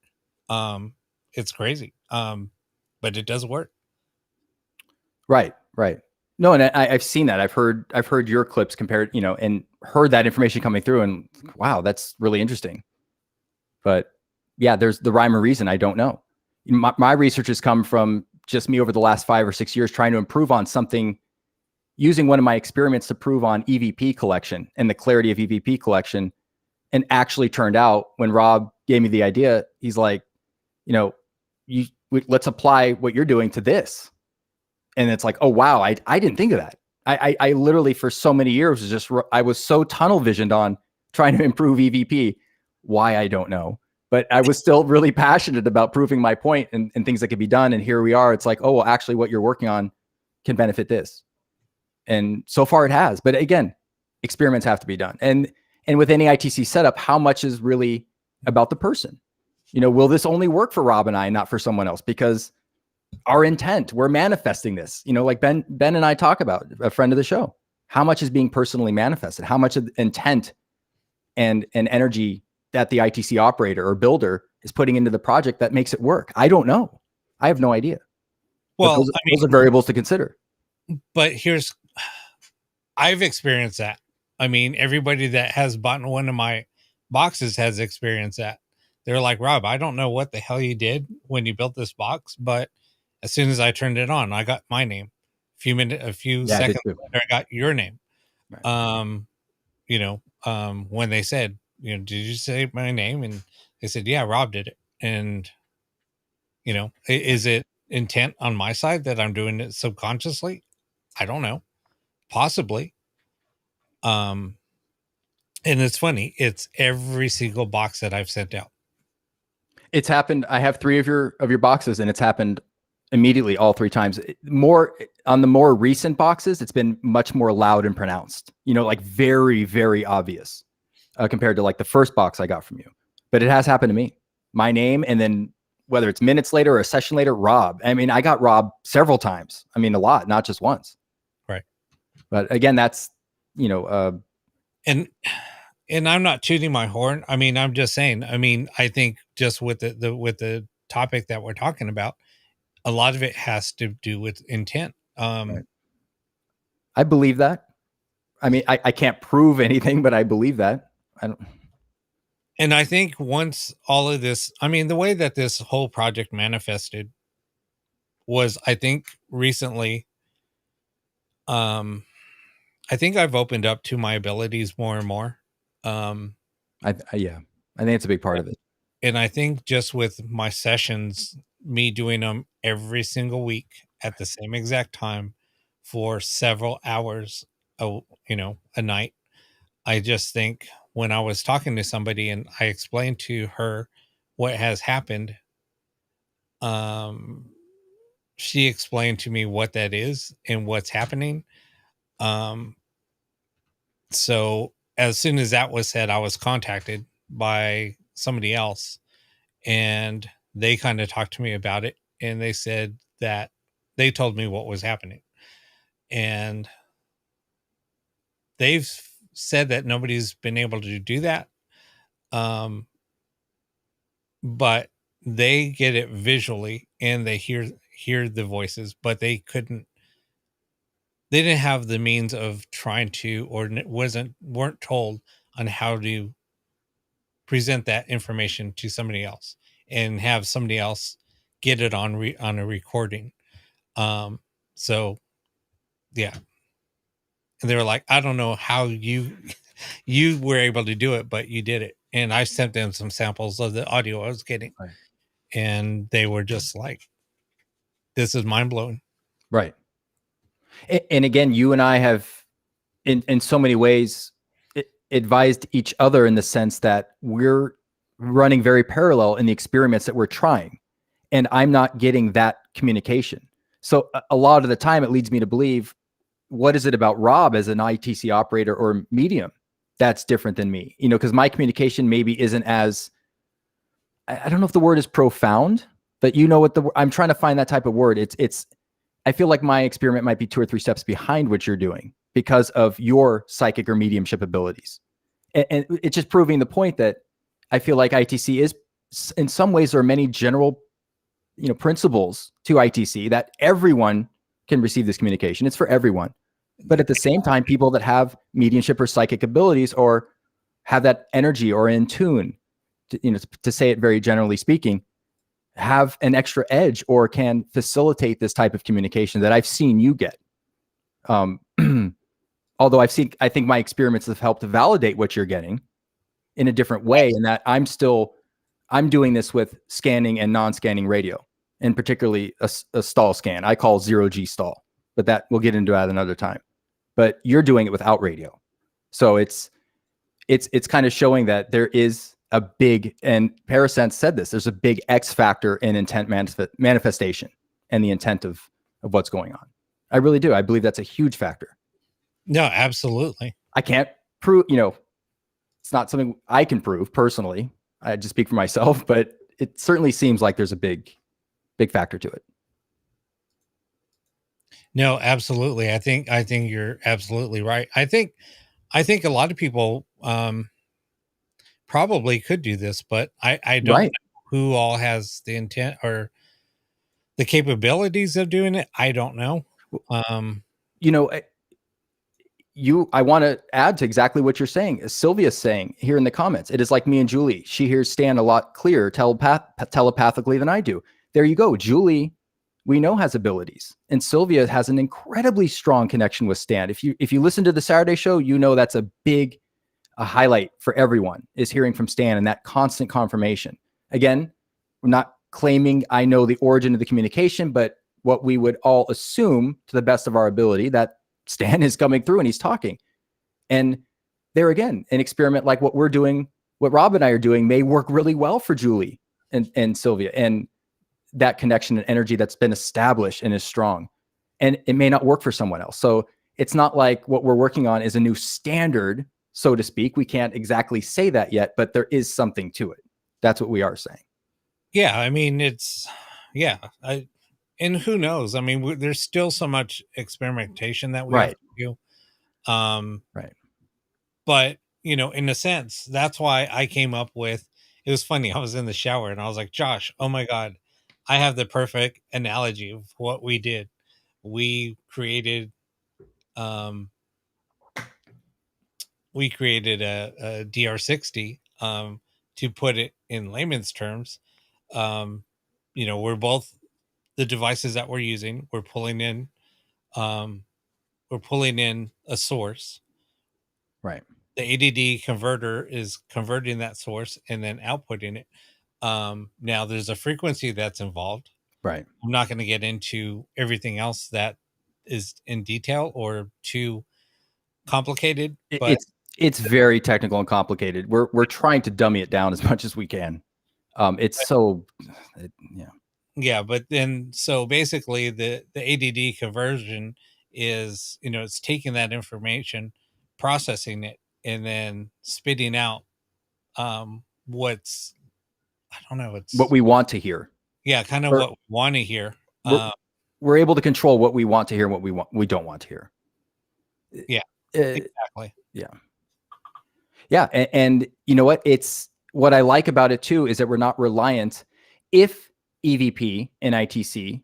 It's crazy. But it does work. Right. No, and I've seen that. I've heard your clips compared, and heard that information coming through, and wow, that's really interesting. But yeah, there's the rhyme or reason. I don't know. My research has come from just me over the last 5 or 6 years trying to improve on something, using one of my experiments to prove on EVP collection and the clarity of EVP collection. And actually turned out, when Rob gave me the idea, he's like, let's apply what you're doing to this. And it's like, oh, wow, I didn't think of that. I literally, for so many years, I was so tunnel visioned on trying to improve EVP. Why, I don't know. But I was still really passionate about proving my point and things that could be done. And here we are. It's like, oh, well, actually, what you're working on can benefit this. And so far it has. But again, experiments have to be done. And with any ITC setup, how much is really about the person? Will this only work for Rob and I, not for someone else? Because our intent, we're manifesting this, like Ben and I talk about, a friend of the show. How much is being personally manifested? How much of intent and energy that the ITC operator or builder is putting into the project that makes it work? I don't know. I have no idea. Well, those are variables to consider. But I've experienced that. I mean, everybody that has bought one of my boxes has experienced that. They're like, Rob, I don't know what the hell you did when you built this box, but as soon as I turned it on, I got my name. A few seconds later, I got your name. Right. When they said, did you say my name? And they said, yeah, Rob did it. And, is it intent on my side that I'm doing it subconsciously? I don't know. Possibly. And it's funny. It's every single box that I've sent out. It's happened. I have 3 of your boxes, and it's happened immediately all 3 times. More on the more recent boxes, it's been much more loud and pronounced, like very, very obvious compared to like the first box I got from you. But it has happened to me, my name, and then whether it's minutes later or a session later, Rob. I mean, I got Rob several times. I mean, a lot, not just once. Right. But again, that's, and I'm not tooting my horn. I mean, I'm just saying. I mean, I think just with the topic that we're talking about, a lot of it has to do with intent. Right. I believe that. I mean, I can't prove anything, but I believe that. I don't. And I think once all of this, I mean, the way that this whole project manifested was, I think recently, um, I think I've opened up to my abilities more and more. Um, Yeah, I think it's a big part of it. and I think just with my sessions, me doing them every single week at the same exact time for several hours, a night, I just think when I was talking to somebody and I explained to her what has happened, um, she explained to me what that is and what's happening. Um, so as soon as that was said, I was contacted by somebody else and they kind of talked to me about it and they said that they told me what was happening and they've said that nobody's been able to do that. Um, but they get it visually and they hear the voices, but they didn't have the means of trying to, or weren't told on how to present that information to somebody else and have somebody else get it on a recording. Um, so yeah, and they were like, I don't know how you were able to do it, but you did it. And I sent them some samples of the audio I was getting, Right. and they were just like, "This is mind blowing." Right. And again, you and I have, in so many ways, advised each other in the sense that we're running very parallel in the experiments that we're trying, and I'm not getting that communication. So a lot of the time, it leads me to believe, what is it about Rob as an ITC operator or medium that's different than me? Because my communication maybe isn't as, I don't know if the word is profound, but I'm trying to find that type of word. It's I feel like my experiment might be 2 or 3 steps behind what you're doing because of your psychic or mediumship abilities. And it's just proving the point that I feel like ITC is, in some ways, there are many general, principles to ITC that everyone can receive this communication. It's for everyone. But at the same time, people that have mediumship or psychic abilities or have that energy or in tune, to say it very generally speaking, have an extra edge or can facilitate this type of communication that I've seen you get. Although I think my experiments have helped to validate what you're getting in a different way, in that I'm doing this with scanning and non-scanning radio, and particularly a stall scan. I call 0G stall, but that we'll get into at another time. But you're doing it without radio. So it's kind of showing that there is a big, and Parasense said this, there's a big X factor in intent manifestation and the intent of what's going on. I really do. I believe that's a huge factor. No, absolutely. I can't prove, it's not something I can prove personally. I just speak for myself, but it certainly seems like there's a big factor to it. No, absolutely. I think you're absolutely right. I think a lot of people probably could do this, but I don't Right. know who all has the intent or the capabilities of doing it. I don't know. Um, I want to add to exactly what you're saying. As Sylvia's saying here in the comments, it is like me and Julie. She hears Stan a lot clearer telepathically than I do. There you go. Julie, we know, has abilities, and Sylvia has an incredibly strong connection with Stan. If you listen to the Saturday show, that's a highlight for everyone, is hearing from Stan and that constant confirmation. Again, I'm not claiming I know the origin of the communication, but what we would all assume to the best of our ability, that Stan is coming through and he's talking. And there again, an experiment like what we're doing, what Rob and I are doing, may work really well for Julie and Sylvia, and that connection and energy that's been established and is strong. And it may not work for someone else. So it's not like what we're working on is a new standard, so to speak. We can't exactly say that yet, but there is something to it. That's what we are saying. yeah, I mean, and who knows? I mean, there's still so much experimentation that we have Right. to do. Right. but in a sense, that's why I came up with. It was funny. I was in the shower and I was like, Josh, oh my god, I have the perfect analogy of what we did. We created um a DR60, to put it in layman's terms. um we're both, the devices that we're using, um we're pulling in a source. Right. The ADD converter is converting that source and then outputting it. Now there's a frequency that's involved. Right. I'm not going to get into everything else that is in detail or too complicated, It- but It's it's very technical and complicated. We're trying to dummy it down as much as we can. It's so yeah. yeah, but then so basically the ADD conversion is, it's taking that information, processing it, and then spitting out what's, I don't know, What it's, we want to hear. yeah, kind of We're, what we want to hear. we're, we're able to control what we want to hear and what we don't want to hear. Yeah, Uh, exactly. yeah. Yeah. And you know what? It's what I like about it too, is that we're not reliant. If EVP and ITC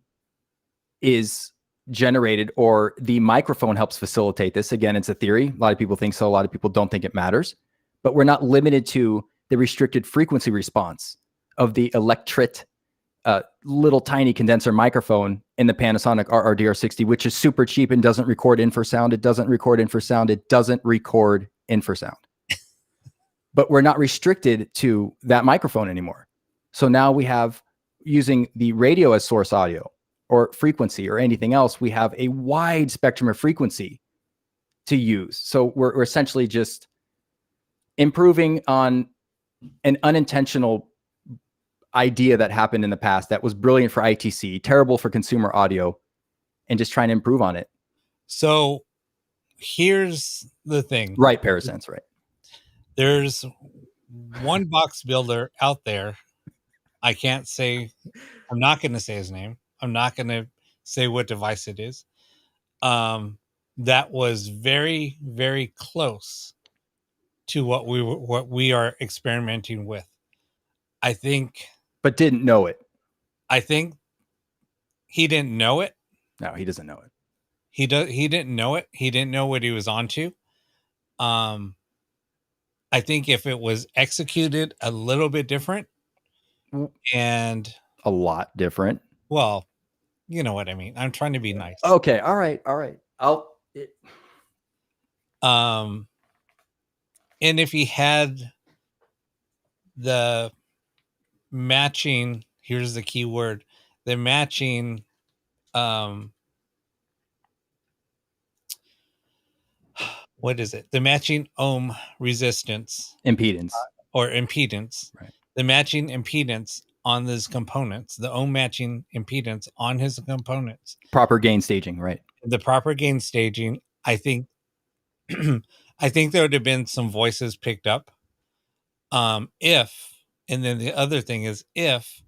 is generated, or the microphone helps facilitate this, again, it's a theory. A lot of people think so. A lot of people don't think it matters, but we're not limited to the restricted frequency response of the electret little tiny condenser microphone in the Panasonic RRDR60, which is super cheap and doesn't record infrasound. It doesn't record infrasound. It doesn't record infrasound. But we're not restricted to that microphone anymore. So now we have, using the radio as source audio or frequency or anything else, we have a wide spectrum of frequency to use. So we're essentially just improving on an unintentional idea that happened in the past that was brilliant for ITC, terrible for consumer audio, and just trying to improve on it. So here's the thing. Right, Parasense, right. There's one box builder out there. I can't say, I'm not going to say his name. I'm not going to say what device it is. That was very, very close to what we are experimenting with. I think, but didn't know it. I think he didn't know it. No, he doesn't know it. He didn't know it. He didn't know what he was onto. I think if it was executed a little bit different, and a lot different. Well, you know what I mean. I'm trying to be nice. Okay. All right. And if he had the matching, here's the key word, the matching, what is it? The matching ohm resistance, impedance, or impedance, right? The matching impedance on his components, the ohm matching impedance on his components, proper gain staging, right? The proper gain staging. I think, I think there would have been some voices picked up. If, and then the other thing is, if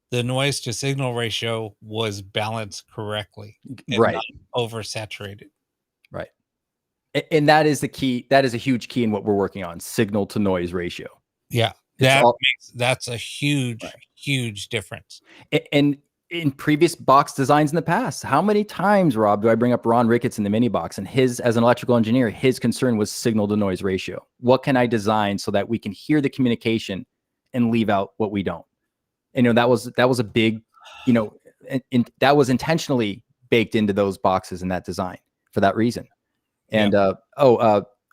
the noise to signal ratio was balanced correctly, and right, not oversaturated. Right. And that is the key. That is a huge key in what we're working on: signal to noise ratio. Yeah, that's a huge, right, huge difference. And in previous box designs in the past, how many times, Rob, do I bring up Ron Ricketts in the mini box, and his, as an electrical engineer, his concern was signal to noise ratio. What can I design so that we can hear the communication and leave out what we don't? And that was a big, that was intentionally baked into those boxes in that design for that reason. And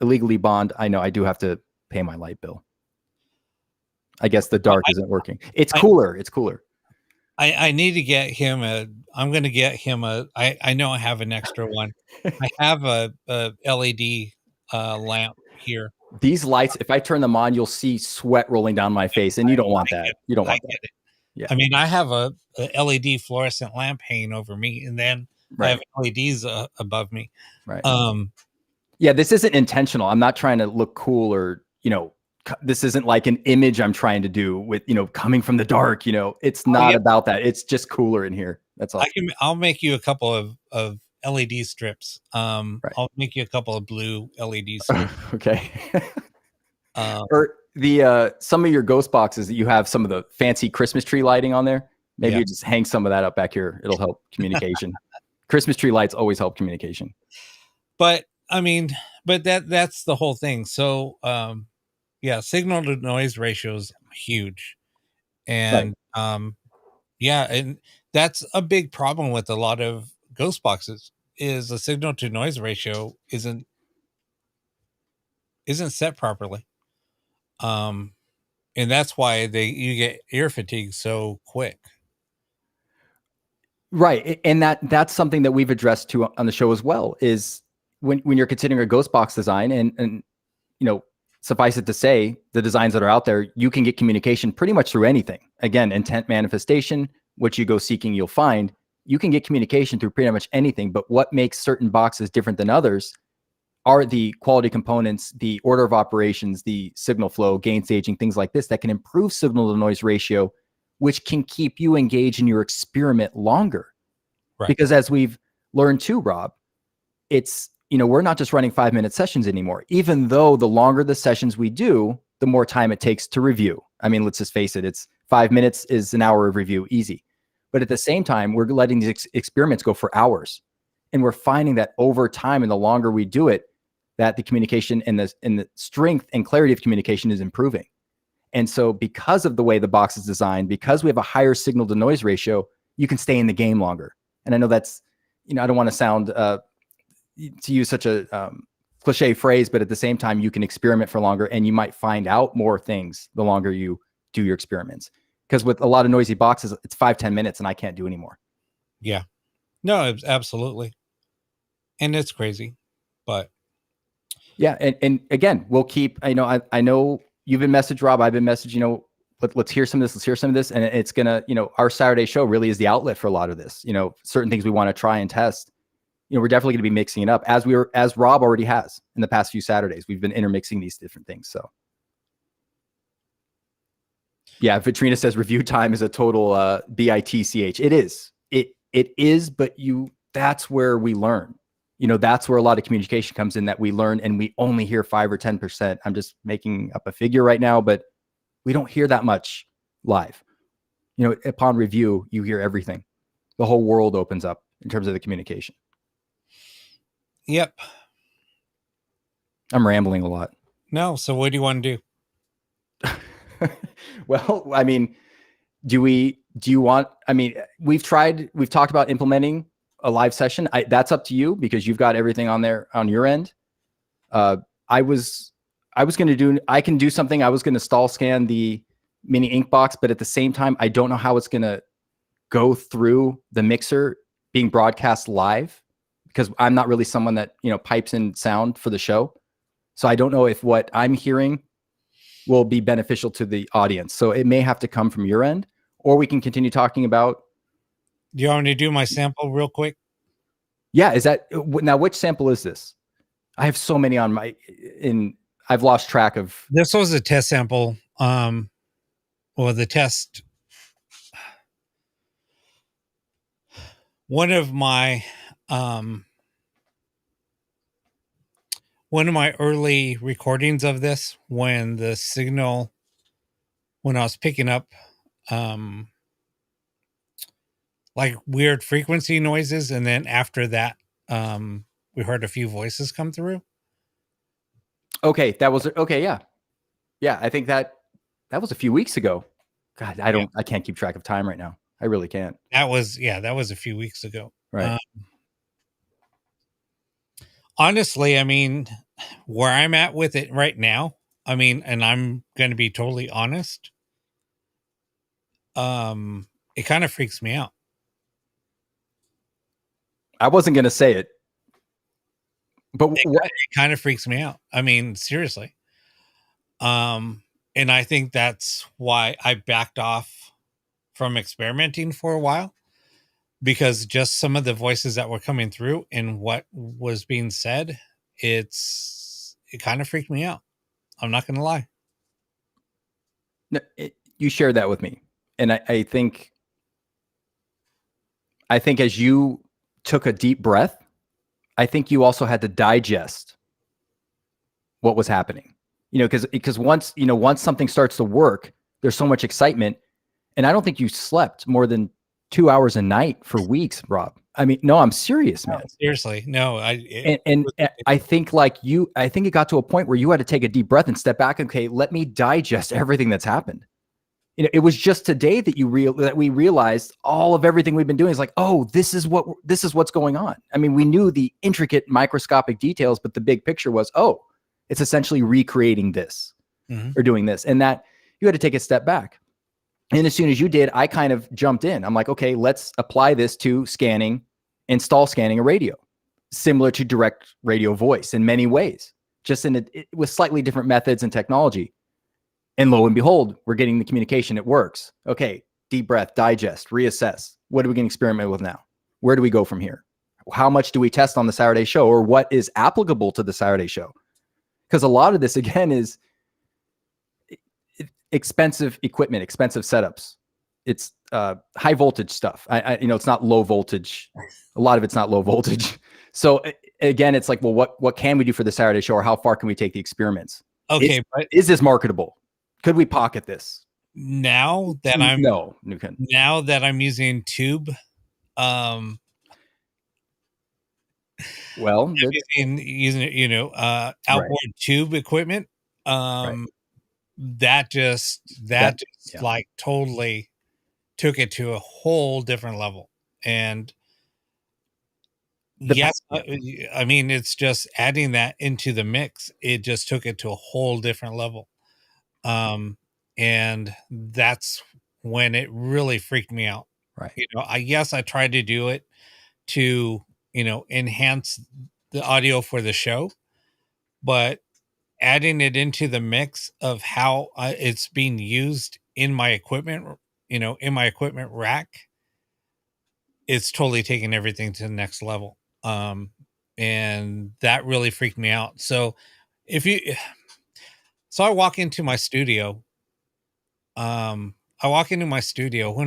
illegally bond, I know I do have to pay my light bill. I guess the dark isn't working. It's cooler. It's cooler. I need to get him I'm going to get him I know I have an extra one. I have a LED lamp here. These lights, if I turn them on, you'll see sweat rolling down my face, and you don't want that. You don't want that. Yeah. I mean, I have a LED fluorescent lamp hanging over me, and then I have LEDs above me. Right. Yeah, this isn't intentional. I'm not trying to look cool, or, this isn't like an image I'm trying to do with, coming from the dark, it's not about that. It's just cooler in here. That's all. I'll make you a couple of LED strips. Right. I'll make you a couple of blue LED strips. Okay. Um, Or the some of your ghost boxes that you have some of the fancy Christmas tree lighting on there. Maybe Yeah. you just hang some of that up back here. It'll help communication. Christmas tree lights always help communication. but I mean, but that's the whole thing. So, yeah, signal to noise ratio is huge, Right. and yeah, and that's a big problem with a lot of ghost boxes is the signal to noise ratio isn't set properly. Um, and that's why you get ear fatigue so quick. Right. And that's something that we've addressed too on the show as well, is when you're considering a ghost box design and suffice it to say, the designs that are out there, you can get communication pretty much through anything. Again, intent manifestation, what you go seeking, you'll find. You can get communication through pretty much anything, but what makes certain boxes different than others are the quality components, the order of operations, the signal flow, gain staging, things like this that can improve signal to noise ratio, which can keep you engaged in your experiment longer. Right. Because as we've learned too, Rob, it's, we're not just running 5-minute sessions anymore. Even though the longer the sessions we do, the more time it takes to review. I mean, let's just face it, it's 5 minutes is an hour of review, easy. But at the same time, we're letting these experiments go for hours. And we're finding that over time, and the longer we do it, that the communication and the strength and clarity of communication is improving. And so because of the way the box is designed, because we have a higher signal to noise ratio, you can stay in the game longer. And I know that's, I don't want to sound, to use such a cliche phrase, but at the same time, you can experiment for longer and you might find out more things the longer you do your experiments. Because with a lot of noisy boxes, it's 5-10 minutes and I can't do anymore. Yeah. No, absolutely. And it's crazy, but. Yeah. And again, we'll keep, I know you've been messaged, Rob, I've been messaged, let's hear some of this. Let's hear some of this. And it's going to, our Saturday show really is the outlet for a lot of this, certain things we want to try and test. We're definitely going to be mixing it up as Rob already has in the past few Saturdays. We've been intermixing these different things. So yeah, Vitrina says review time is a total BITCH. It is. It is, but that's where we learn. That's where a lot of communication comes in, that we learn and we only hear 5 or 10%. I'm just making up a figure right now, but we don't hear that much live. Upon review, you hear everything. The whole world opens up in terms of the communication. Yep. I'm rambling a lot. No. So what do you want to do? Well, I mean, we've talked about implementing a live session. That's up to you because you've got everything on there on your end. I can do something. I was going to stall scan the mini ink box, but at the same time, I don't know how it's going to go through the mixer being broadcast live, because I'm not really someone that, pipes in sound for the show. So I don't know if what I'm hearing will be beneficial to the audience. So it may have to come from your end, or we can continue talking about. Do you want me to do my sample real quick? Yeah. Now, which sample is this? I have so many I've lost track of. This was a test sample. The test. One of my early recordings of this, when I was picking up like weird frequency noises, and then after that we heard a few voices come through. Okay, that was okay. Yeah. I think that was a few weeks ago. God, I can't keep track of time right now. I really can't. That was a few weeks ago. Right. Honestly, I mean, where I'm at with it right now, I mean, and I'm going to be totally honest, it kind of freaks me out. I wasn't going to say it, but it kind of freaks me out. I mean, seriously. And I think that's why I backed off from experimenting for a while, because just some of the voices that were coming through and what was being said, it kind of freaked me out. I'm not going to lie. No, you shared that with me. And I think as you took a deep breath I think you also had to digest what was happening. Because once something starts to work, there's so much excitement, and I don't think you slept more than 2 hours a night for weeks, Rob. I mean, no, I'm serious, man. Seriously, no. And I think I think it got to a point where you had to take a deep breath and step back. And, okay, let me digest everything that's happened. It was just today that we realized all of everything we've been doing is like, oh, this is what's going on. I mean, we knew the intricate microscopic details, but the big picture was, oh, it's essentially recreating this or doing this, and that you had to take a step back. And as soon as you did, I kind of jumped in. I'm like, okay, let's apply this to install scanning a radio, similar to direct radio voice in many ways, just with slightly different methods and technology. And lo and behold, we're getting the communication. It works. Okay, deep breath, digest, reassess. What are we going to experiment with now? Where do we go from here? How much do we test on the Saturday show, or what is applicable to the Saturday show? Because a lot of this, again, is expensive equipment, expensive setups. It's high voltage stuff. It's not low voltage. A lot of it's not low voltage. So again, it's like, well, what can we do for the Saturday show, or how far can we take the experiments? Okay, is this marketable? Could we pocket this? Now that I'm using tube, well, using outboard tube equipment, that just like totally took it to a whole different level. And I mean, it's just adding that into the mix. It just took it to a whole different level. And that's when it really freaked me out. Right. I tried to do it to, enhance the audio for the show, but adding it into the mix of how it's being used in my equipment, in my equipment rack, it's totally taking everything to the next level. And that really freaked me out. So I walk into my studio. When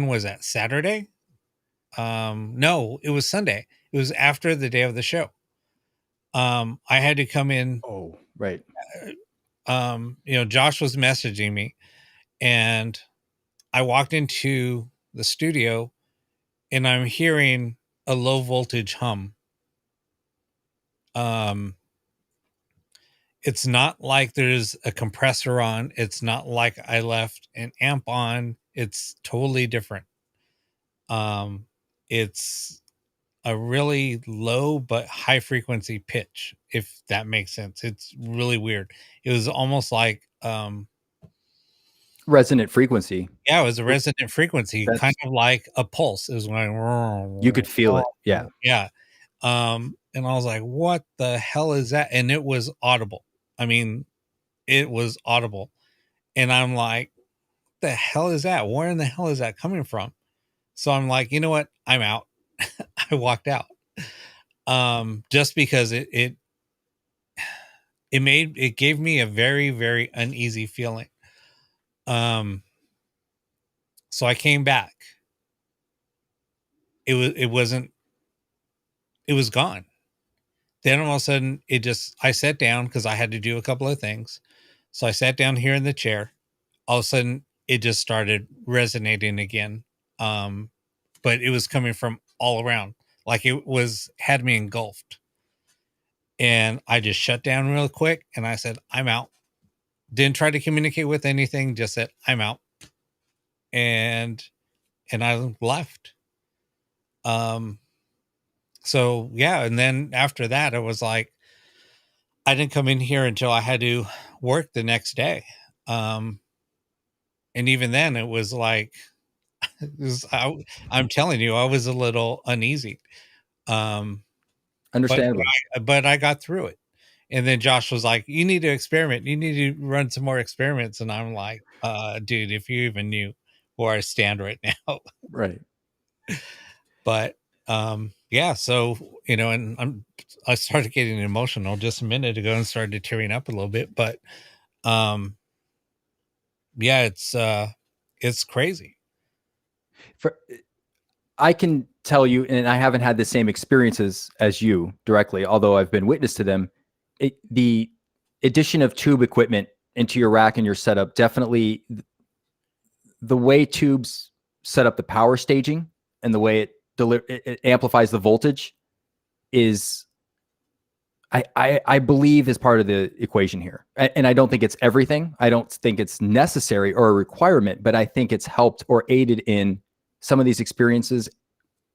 was that? Saturday? No, it was Sunday. It was after the day of the show. I had to come in. Oh, right. Josh was messaging me, and I walked into the studio, and I'm hearing a low voltage hum. It's not like there's a compressor on. It's not like I left an amp on. It's totally different. It's a really low but high frequency pitch, if that makes sense. It's really weird. It was almost like resonant frequency. Yeah, it was a resonant frequency, kind of like a pulse. It was like you could feel it. Yeah. Yeah. And I was like, what the hell is that? And it was audible. I mean, it was audible. And I'm like, what the hell is that? Where in the hell is that coming from? So I'm like, you know what? I'm out. I walked out. Just because it gave me a very, very uneasy feeling. So I came back. It was gone. Then all of a sudden I sat down because I had to do a couple of things. So I sat down here in the chair. All of a sudden it just started resonating again. But it was coming from all around. Like had me engulfed. And I just shut down real quick and I said, I'm out. Didn't try to communicate with anything, just said, I'm out. And I left. So yeah, and then after that, it was like I didn't come in here until I had to work the next day. And even then it was like I'm telling you, I was a little uneasy. Understandable. But I got through it. And then Josh was like, you need to experiment. You need to run some more experiments. And I'm like, dude, if you even knew where I stand right now. Right. But yeah, so and I started getting emotional just a minute ago and started tearing up a little bit. But yeah, it's crazy. I can tell you, and I haven't had the same experiences as you directly, although I've been witness to them. The addition of tube equipment into your rack and your setup, definitely the way tubes set up the power staging and the way it amplifies the voltage is, I believe, is part of the equation here. And I don't think it's everything. I don't think it's necessary or a requirement, but I think it's helped or aided in some of these experiences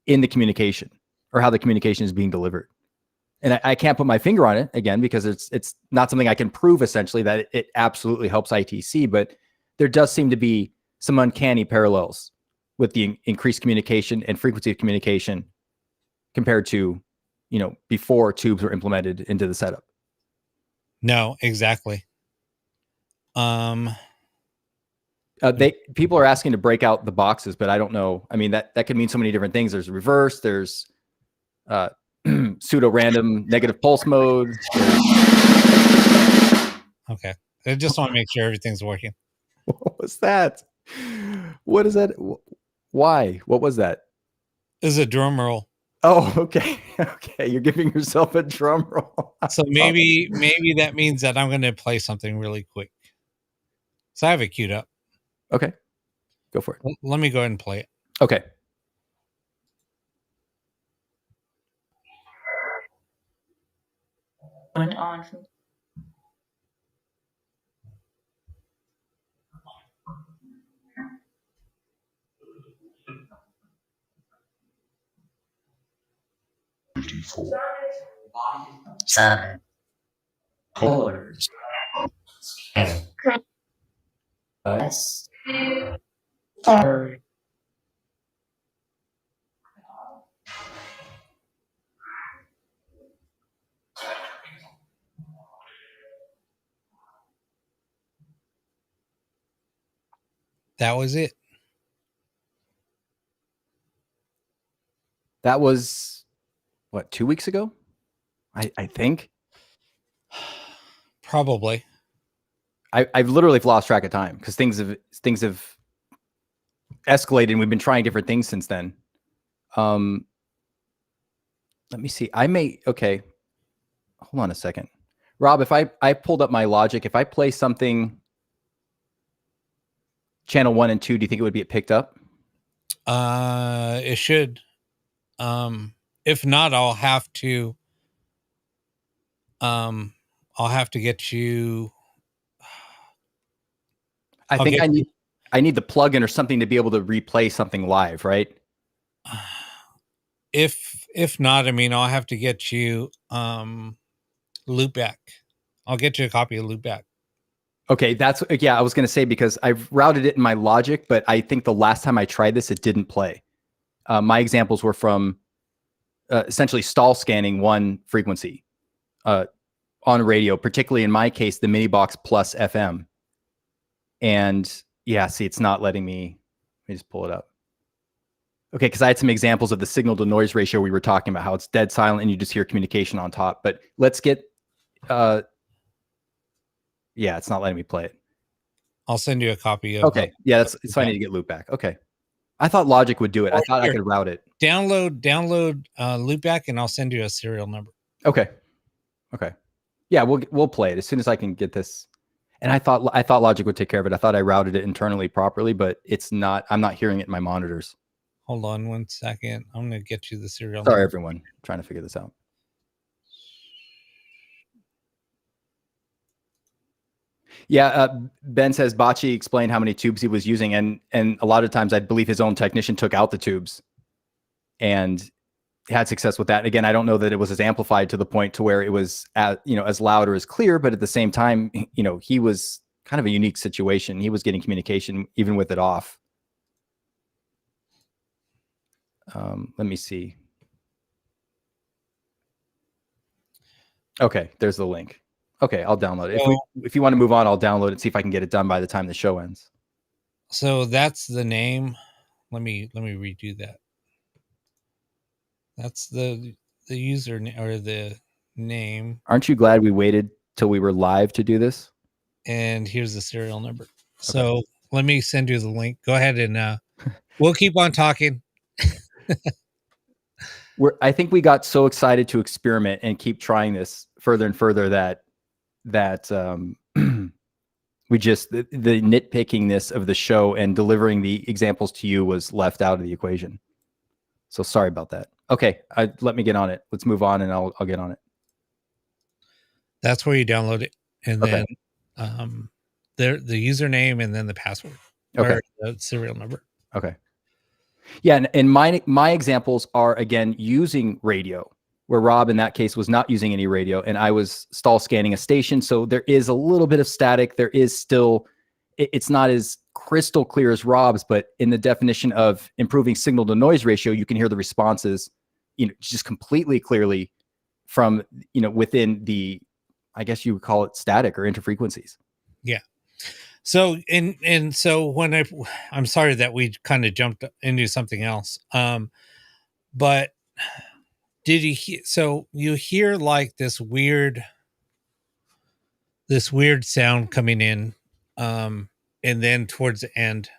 in the communication or how the communication is being delivered. And I can't put my finger on it again, because it's not something I can prove essentially that it absolutely helps ITC, but there does seem to be some uncanny parallels with the increased communication and frequency of communication compared to, before tubes were implemented into the setup. No, exactly. People are asking to break out the boxes, but I don't know. I mean, that could mean so many different things. There's reverse, there's pseudo random negative pulse mode. Okay. I just want to make sure everything's working. What was that? What is that? Why? What was that? This is a drum roll. Oh, okay. Okay. You're giving yourself a drum roll. So maybe that means that I'm going to play something really quick. So I have it queued up. Okay. Go for it. Let me go ahead and play it. Okay. Went on from seven colors. Yes. Third. That was it. That was what, 2 weeks ago? I think. Probably. I've literally lost track of time because things have escalated and we've been trying different things since then. Let me see. Okay. Hold on a second. Rob, if I pulled up my Logic, if I play something channel 1 and 2, do you think it would be picked up? It should. If not, I'll have to get you. I think I need the plugin or something to be able to replay something live, right? If not, I mean, I'll have to get you Loopback. I'll get you a copy of Loopback. Okay, I was going to say, because I've routed it in my Logic, but I think the last time I tried this, it didn't play. My examples were from essentially stall scanning one frequency on radio, particularly in my case, the Mini Box Plus FM. And yeah, see, it's not letting me. Let me just pull it up. Okay, because I had some examples of the signal to noise ratio we were talking about, how it's dead silent and you just hear communication on top. But let's get, yeah, it's not letting me play it. I'll send you a copy of. Okay, yeah, it's fine. I need to get Loopback. Okay, I thought Logic would do it. I thought I could route it. Download Loopback, and I'll send you a serial number. Okay. Yeah, we'll play it as soon as I can get this. And I thought Logic would take care of it. I thought I routed it internally properly, but it's not. I'm not hearing it in my monitors. Hold on 1 second. I'm going to get you the serial number. Sorry, everyone. I'm trying to figure this out. Yeah, Ben says Bocce explained how many tubes he was using, and a lot of times I believe his own technician took out the tubes and had success with that. Again, I don't know that it was as amplified to the point to where it was as loud or as clear, but at the same time, he was kind of a unique situation. He was getting communication even with it off. Let me see. Okay, there's the link. Okay, I'll download it. If you want to move on, I'll download it, see if I can get it done by the time the show ends. So that's the name. Let me redo that. That's the user or the name. Aren't you glad we waited till we were live to do this? And here's the serial number. Okay. So let me send you the link. Go ahead and we'll keep on talking. I think we got so excited to experiment and keep trying this further and further that we just the nitpickingness of the show and delivering the examples to you was left out of the equation. So sorry about that. Okay, let me get on it. Let's move on, and I'll get on it. That's where you download it, and Okay. then the username and then the password Okay. or the serial number. Okay. Yeah, and my examples are again using radio, where Rob in that case was not using any radio, and I was stall scanning a station. So there is a little bit of static. There is still, it's not as crystal clear as Rob's, but in the definition of improving signal to noise ratio, you can hear the responses, just completely clearly from, within the, I guess you would call it static or interfrequencies. Yeah. So and so when I'm sorry that we kind of jumped into something else. But did you hear? So you hear like this weird sound coming in, and then towards the end,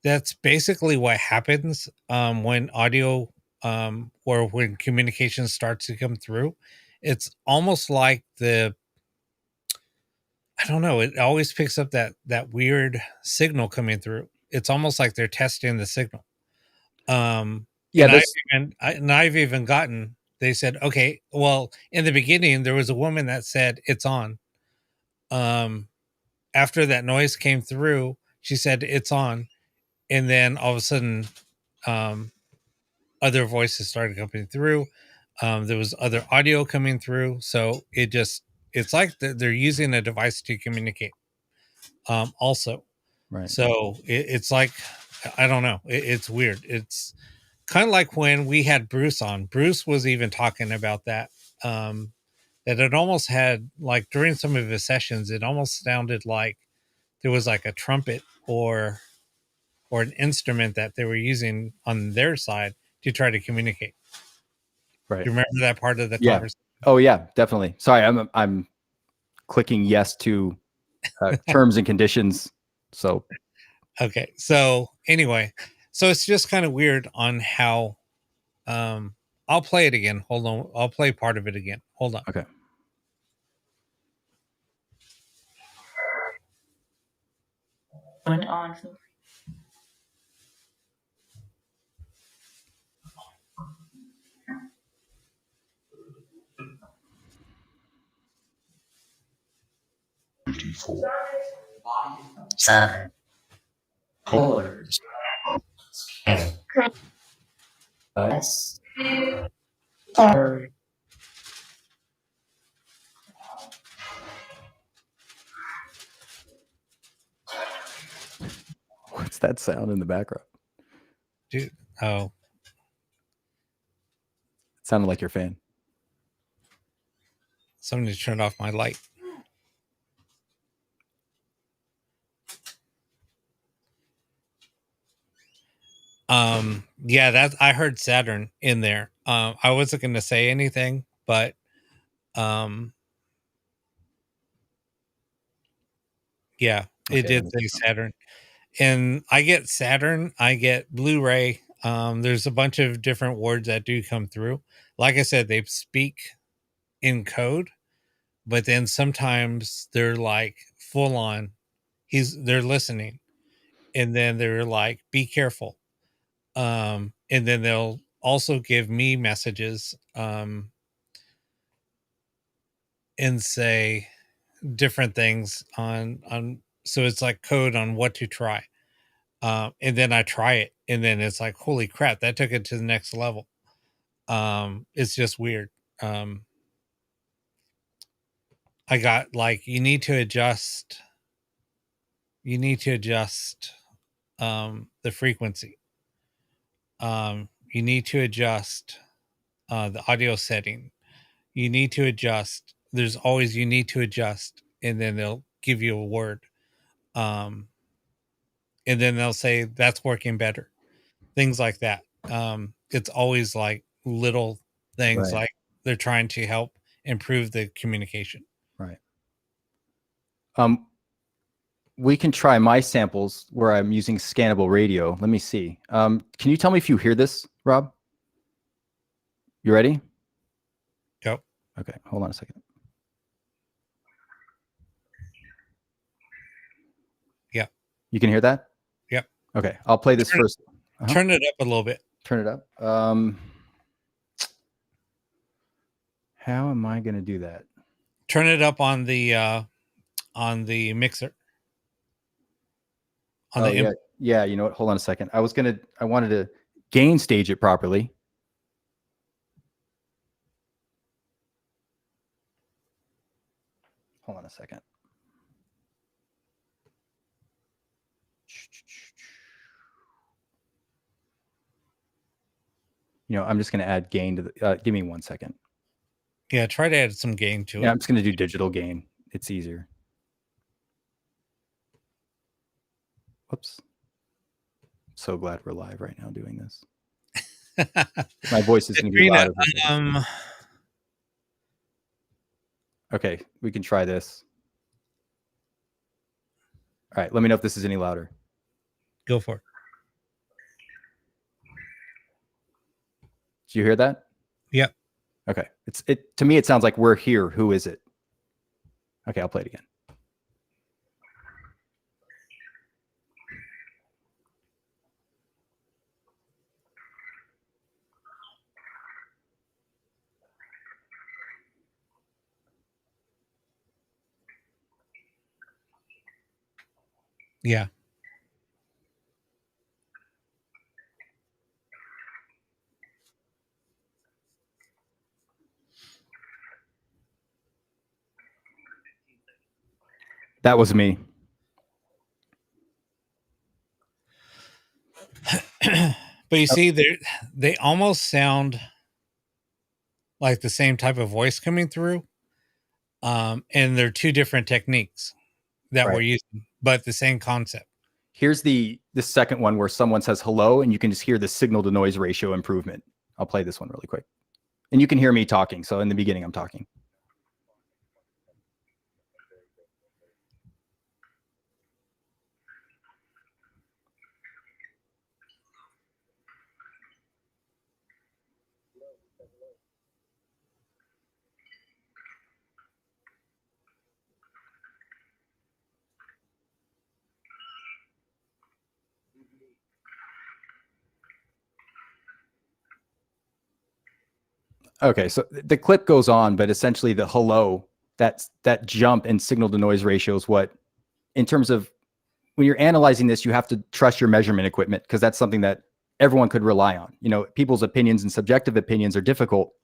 that's basically what happens when audio or when communication starts to come through. It's almost like I don't know. It always picks up that weird signal coming through. It's almost like they're testing the signal. Yeah, and I've even gotten. They said, okay, well, in the beginning there was a woman that said it's on. After that noise came through, she said it's on, and then all of a sudden, other voices started coming through. There was other audio coming through, so it's like they're using a device to communicate. Also, right. So it's like, I don't know. It's weird. It's kind of like when we had Bruce on. Bruce was even talking about that. That it almost had, like, during some of his sessions, it almost sounded like there was like a trumpet or an instrument that they were using on their side to try to communicate. Right. Do you remember that part of the Yeah. conversation? Oh yeah, definitely. Sorry, I'm clicking yes to terms and conditions. So Okay. So anyway, so it's just kind of weird on how I'll play it again. Hold on. I'll play part of it again. Hold on. Okay. When on. Seven. Colors. S. Third. What's that sound in the background? Dude, oh, It sounded like your fan. somebody turned off my light. Yeah, that I heard Saturn in there. I wasn't going to say anything, but yeah, it Okay, did say Saturn. And I get Saturn, I get Blu-ray. There's a bunch of different words that do come through. Like I said, they speak in code, but then sometimes they're like full on. They're listening, and then they're like, "Be careful." And then they'll also give me messages and say different things on. So it's like code on what to try. And then I try it, and then it's like, holy crap, that took it to the next level. It's just weird. I got like, you need to adjust the frequency. You need to adjust the audio setting. You need to adjust. There's always, you need to adjust, and then they'll give you a word. And then they'll say that's working better. Things like that. It's always like little things, Right. like they're trying to help improve the communication. Right. We can try my samples where I'm using scannable radio. Let me see. Can you tell me if you hear this, Rob? You ready? Go. Okay, hold on a second. Yeah. You can hear that? Yep. Okay, I'll play this first. Turn it up a little bit. Turn it up. How am I going to do that? Turn it up on the mixer. Yeah. You know what? Hold on a second. I wanted to gain stage it properly. Hold on a second. You know, I'm just going to add gain to the, give me 1 second. Yeah, try to add some gain to it. Yeah, I'm just going to do digital gain. It's easier. Whoops. So glad we're live right now doing this. My voice is going to be louder. Okay, we can try this. All right, let me know if this is any louder. Go for it. Do you hear that? Yep. Okay. To me, it sounds like we're here. Who is it? Okay, I'll play it again. Yeah. That was me. But you see, they almost sound like the same type of voice coming through. And they're two different techniques that we're using, but the same concept. Here's the second one where someone says hello and you can just hear the signal to noise ratio improvement. I'll play this one really quick. And you can hear me talking. So in the beginning, I'm talking. Okay, so the clip goes on, but essentially the hello, that jump in signal to noise ratio is what, in terms of when you're analyzing this, you have to trust your measurement equipment because that's something that everyone could rely on. You know, people's opinions and subjective opinions are difficult.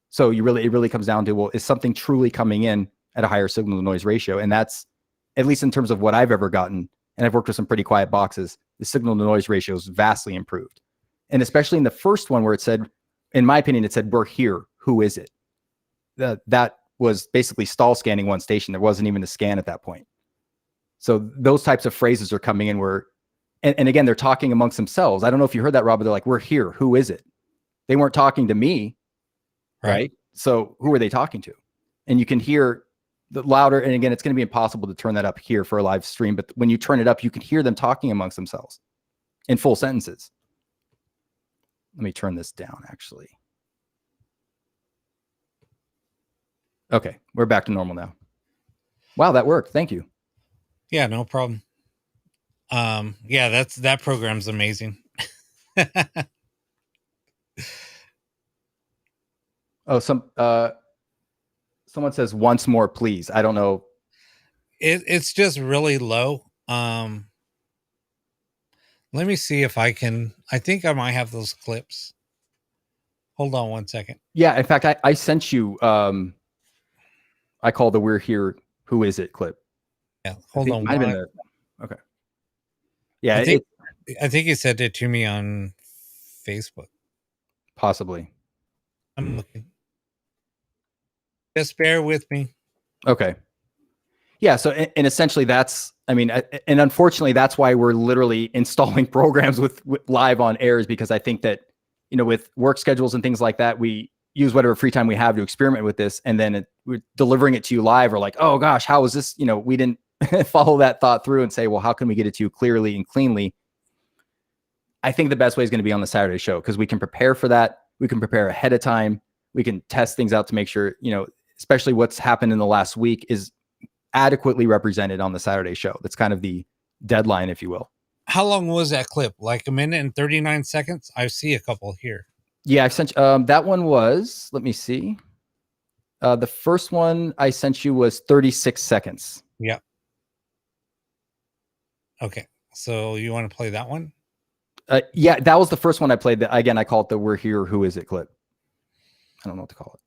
So it really comes down to, well, is something truly coming in at a higher signal to noise ratio? And that's, at least in terms of what I've ever gotten, and I've worked with some pretty quiet boxes, the signal to noise ratio is vastly improved. And especially in the first one where it said, in my opinion, it said, we're here. Who is it? That was basically stall scanning one station. There wasn't even a scan at that point. So those types of phrases are coming in where, and again, they're talking amongst themselves. I don't know if you heard that, Rob, but they're like, we're here. Who is it? They weren't talking to me, right? So who are they talking to? And you can hear the louder. And again, it's going to be impossible to turn that up here for a live stream. But when you turn it up, you can hear them talking amongst themselves in full sentences. Let me turn this down, actually. Okay, we're back to normal now. Wow, that worked. Thank you. Yeah, no problem. Yeah, that program's amazing. Oh, someone says once more, please. I don't know. It's just really low. Let me see if I think I might have those clips. Hold on 1 second. Yeah, in fact, I sent you, I call the we're here, who is it clip. Yeah, hold on. Okay. Yeah, I think you sent it to me on Facebook. Possibly. I'm looking. Just bear with me. Okay. Yeah. So, and essentially that's, I mean, and unfortunately that's why we're literally installing programs with live on airs, because I think that, you know, with work schedules and things like that, we use whatever free time we have to experiment with this. And then we're delivering it to you live. Or like, oh gosh, how is this? You know, we didn't follow that thought through and say, well, how can we get it to you clearly and cleanly? I think the best way is going to be on the Saturday show because we can prepare for that. We can prepare ahead of time. We can test things out to make sure, especially what's happened in the last week is adequately represented on the Saturday show. That's kind of the deadline, if you will. How long was that clip? Like 1 minute and 39 seconds? I see a couple here. Yeah, I've sent that one was, let me see. The first one I sent you was 36 seconds. Yeah. Okay. So you want to play that one? Yeah, that was the first one I played. That again, I call it the "We're Here, Who Is It" clip. I don't know what to call it.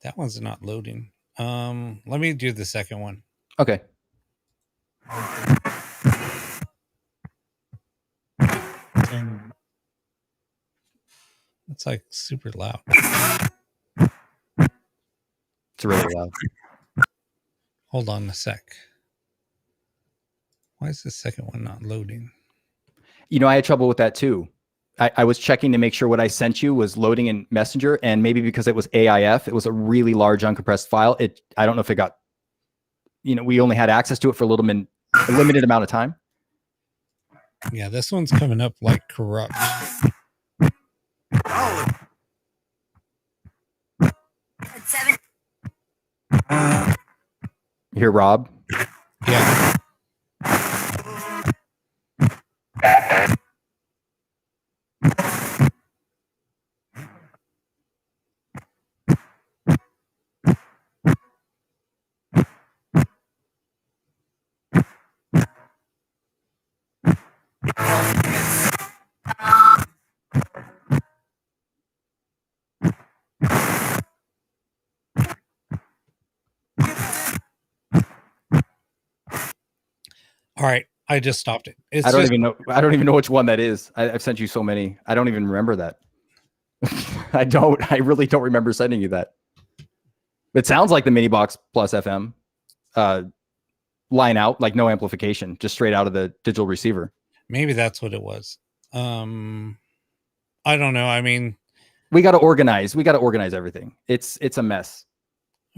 That one's not loading. Let me do the second one. Okay. It's like super loud. It's really loud. Hold on a sec. Why is the second one not loading? I had trouble with that too. I was checking to make sure what I sent you was loading in Messenger, and maybe because it was AIF, it was a really large uncompressed file. I don't know if it got, we only had access to it for a limited amount of time. Yeah, this one's coming up like corrupt. You hear Rob? Yeah. All right, I just stopped it. I don't even know which one that is. I've sent you so many. I don't even remember that. I really don't remember sending you that. It sounds like the Mini Box Plus FM line out, like no amplification, just straight out of the digital receiver. Maybe that's what it was. I don't know. I mean, we got to organize everything. It's a mess.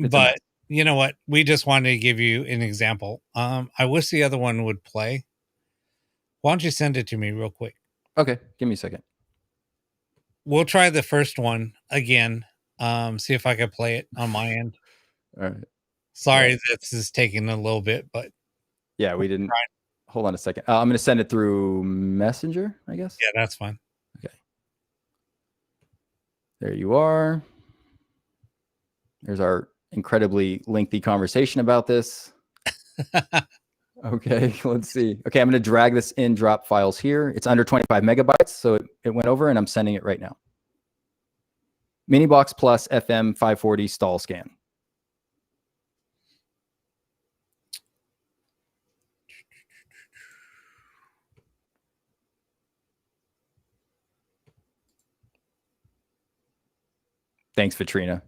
But you know what? We just wanted to give you an example. I wish the other one would play. Why don't you send it to me real quick? Okay, give me a second. We'll try the first one again. See if I can play it on my end. All right. Sorry, this is taking a little bit, but yeah, we didn't. Hold on a second. I'm going to send it through Messenger, I guess. Yeah, that's fine. Okay. There you are. There's our incredibly lengthy conversation about this. Okay, let's see. Okay, I'm going to drag this in drop files here. It's under 25 megabytes, so it went over, and I'm sending it right now. Minibox Plus FM 540 stall scan. Thanks, Vitrina.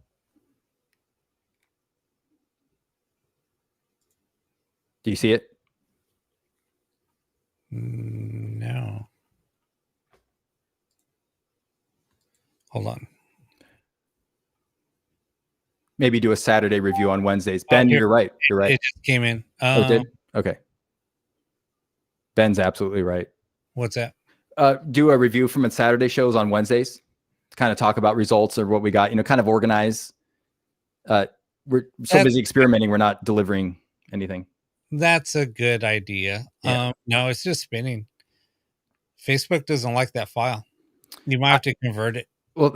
Do you see it? No. Hold on. Maybe do a Saturday review on Wednesdays. Ben, you're right. You're right. It just came in. It did? Okay. Ben's absolutely right. What's that? Do a review from Saturday shows on Wednesdays. Kind of talk about results or what we got, kind of organize. We're so busy experimenting, we're not delivering anything. That's a good idea. Yeah. No, it's just spinning. Facebook doesn't like that file. You might have to convert it. Well,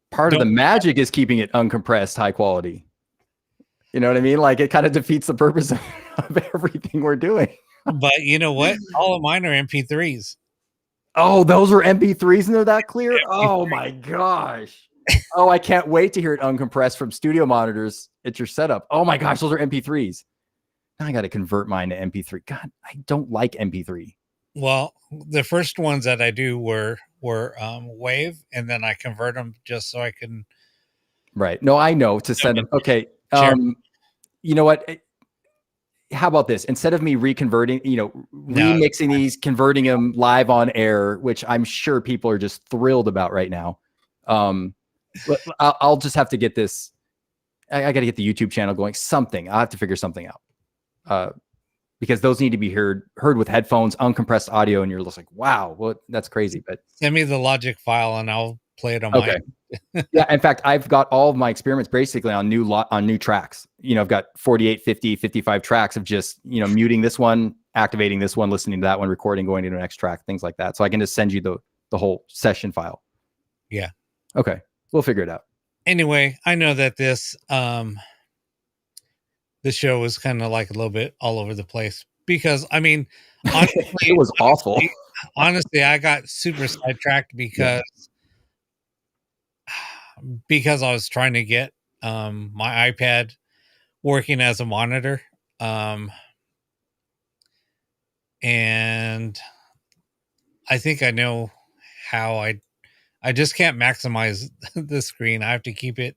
part of the magic is keeping it uncompressed, high quality. You know what I mean? Like it kind of defeats the purpose of everything we're doing. But you know what? All of mine are MP3s. Oh, those are MP3s and they're that clear? MP3. Oh my gosh. Oh, I can't wait to hear it uncompressed from studio monitors at your setup. Oh my gosh, those are MP3s. Now I got to convert mine to MP3. God, I don't like MP3. Well, the first ones that I do were wave, and then I convert them just so I can. Right. No, I know to send them. Okay. You know what? How about this? Instead of me reconverting, remixing these, converting them live on air, which I'm sure people are just thrilled about right now. I'll just have to get this. I got to get the YouTube channel going. Something. I'll have to figure something out. because those need to be heard with headphones, uncompressed audio, and you're just like, wow, well, that's crazy. But Send me the Logic file and I'll play it on okay. Yeah, in fact, I've got all of my experiments basically on new tracks. I've got 48, 50, 55 tracks of just, muting this one, activating this one, listening to that one, recording, going to the next track, things like that. So I can just send you the whole session file. Yeah. Okay. We'll figure it out. Anyway, I know that this show was kind of like a little bit all over the place because honestly, it was awful. Honestly, I got super sidetracked because I was trying to get my iPad working as a monitor. And I think I know how I just can't maximize the screen. I have to keep it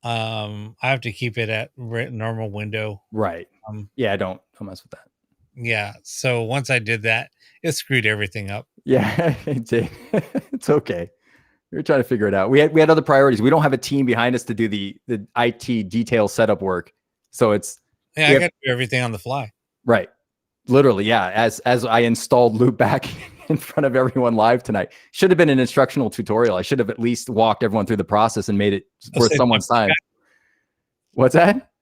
at normal window. Right. Yeah, don't mess with that. Yeah. So once I did that, it screwed everything up. Yeah, it did. It's okay. We were trying to figure it out. We had other priorities. We don't have a team behind us to do the IT detail setup work. So it's I got to do everything on the fly. Right. Literally, yeah. As I installed Loopback in front of everyone live tonight. Should have been an instructional tutorial. I should have at least walked everyone through the process and made it worth someone's time. What's that?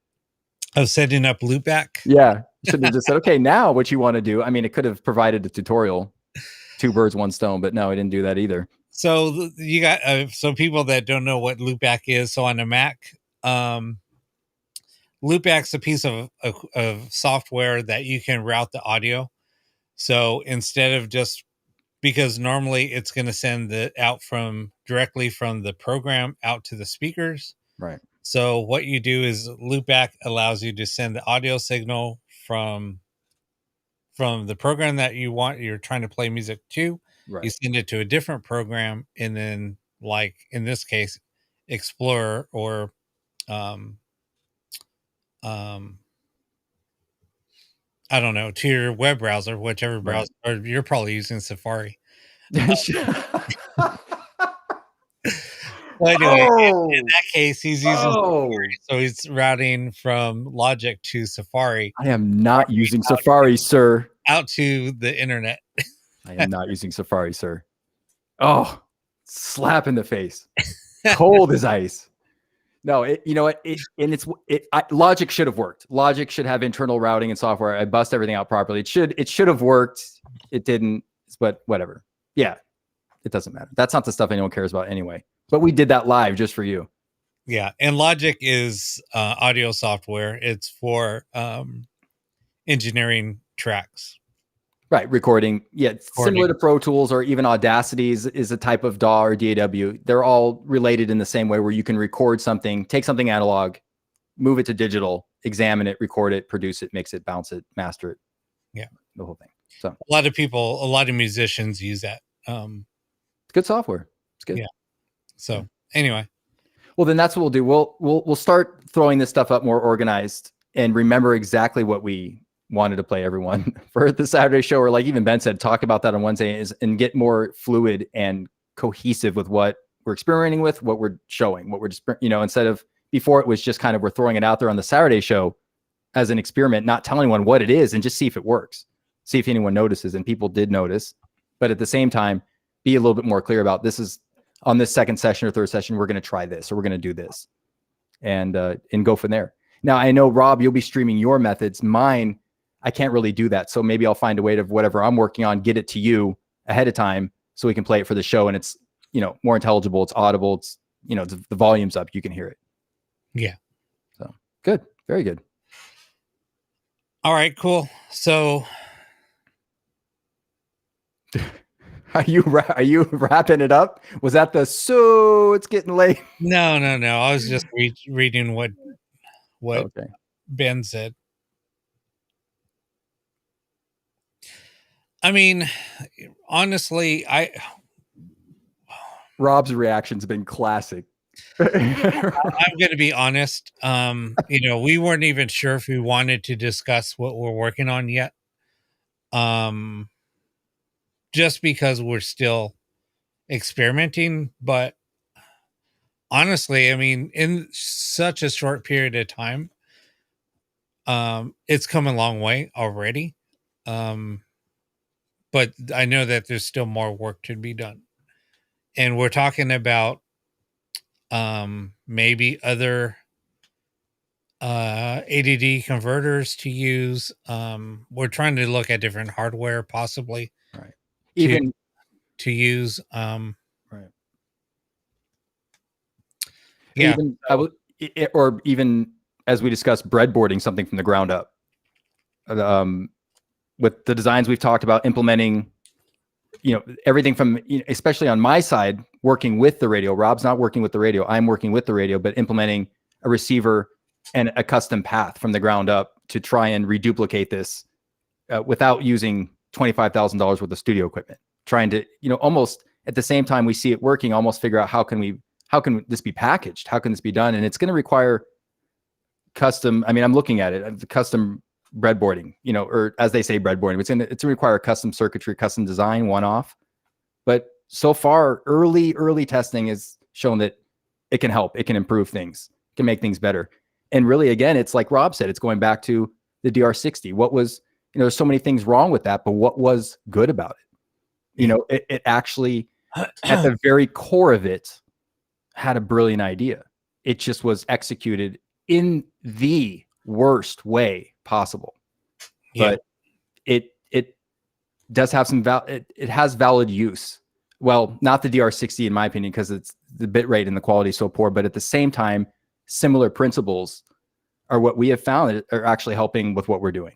Of setting up Loopback? Yeah. Should have just said, okay, now what you want to do. I mean, it could have provided a tutorial. 2 birds, 1 stone, but no, I didn't do that either. So you got so people that don't know what Loopback is. So on a Mac, Loopback's a piece of software that you can route the audio. So instead of just because normally it's going to send it out directly from the program out to the speakers. Right. So what you do is Loopback allows you to send the audio signal from the program that you're trying to play music to. Right. You send it to a different program, and then, like in this case, Explorer or I don't know, to your web browser, whichever browser, or you're probably using Safari. Well, anyway, in that case, he's using Safari, so he's routing from Logic to Safari. I am not using Safari, sir. Out to the internet. I am not using Safari, sir. Oh, slap in the face. Cold as ice. No, you know what? Logic should have worked. Logic should have internal routing and software. I bust everything out properly. It should have worked. It didn't, but whatever. Yeah, it doesn't matter. That's not the stuff anyone cares about anyway. But we did that live just for you. Yeah, and Logic is audio software. It's for engineering tracks. Right, recording. Yeah, similar to Pro Tools or even Audacity is a type of DAW or DAW. They're all related in the same way where you can record something, take something analog, move it to digital, examine it, record it, produce it, mix it, bounce it, master it. Yeah, the whole thing. So a lot of musicians use that. It's good software. It's good. Yeah. So anyway. Well, then that's what we'll do. We'll start throwing this stuff up more organized and remember exactly what we wanted to play everyone for the Saturday show, or like even Ben said, talk about that on Wednesday and get more fluid and cohesive with what we're experimenting with, what we're showing, what we're just, instead of before it was just kind of, we're throwing it out there on the Saturday show as an experiment, not telling anyone what it is and just see if it works, see if anyone notices. And people did notice, but at the same time, be a little bit more clear about this is on this second session or third session, we're going to try this, or we're going to do this and go from there. Now I know Rob, you'll be streaming your methods. Mine, I can't really do that. So maybe I'll find a way to whatever I'm working on, get it to you ahead of time so we can play it for the show. And it's, more intelligible. It's audible. It's, the volume's up. You can hear it. Yeah. So good. Very good. All right, cool. So are you wrapping it up? Was that so it's getting late? No. I was just reading what okay. Ben said. I mean, honestly, Rob's reaction's been classic. I'm going to be honest. We weren't even sure if we wanted to discuss what we're working on yet. Just because we're still experimenting, but honestly, I mean, in such a short period of time, It's come a long way already. But I know that there's still more work to be done. And we're talking about maybe other ADD converters to use. We're trying to look at different hardware possibly Right. to Even to use. right. Yeah. Even or even as we discussed, breadboarding something from the ground up. With the designs we've talked about, implementing, everything from, especially on my side, working with the radio. Rob's not working with the radio. I'm working with the radio, but implementing a receiver and a custom path from the ground up to try and reduplicate this without using $25,000 worth of studio equipment. Trying to, almost at the same time we see it working, almost figure out how can this be packaged? How can this be done? And it's going to require custom. I mean, I'm looking at it, the custom breadboarding, or as they say, breadboarding. It's going to require custom circuitry, custom design, one-off. But so far, early testing has shown that it can help. It can improve things. It can make things better. And really, again, it's like Rob said, it's going back to the DR60. What was, there's so many things wrong with that, but what was good about it? It actually, at the very core of it, had a brilliant idea. It just was executed in the worst way possible. Yeah. But it does have some it has valid use. Well, not the DR60 in my opinion, because it's the bit rate and the quality is so poor, but at the same time, similar principles are what we have found are actually helping with what we're doing.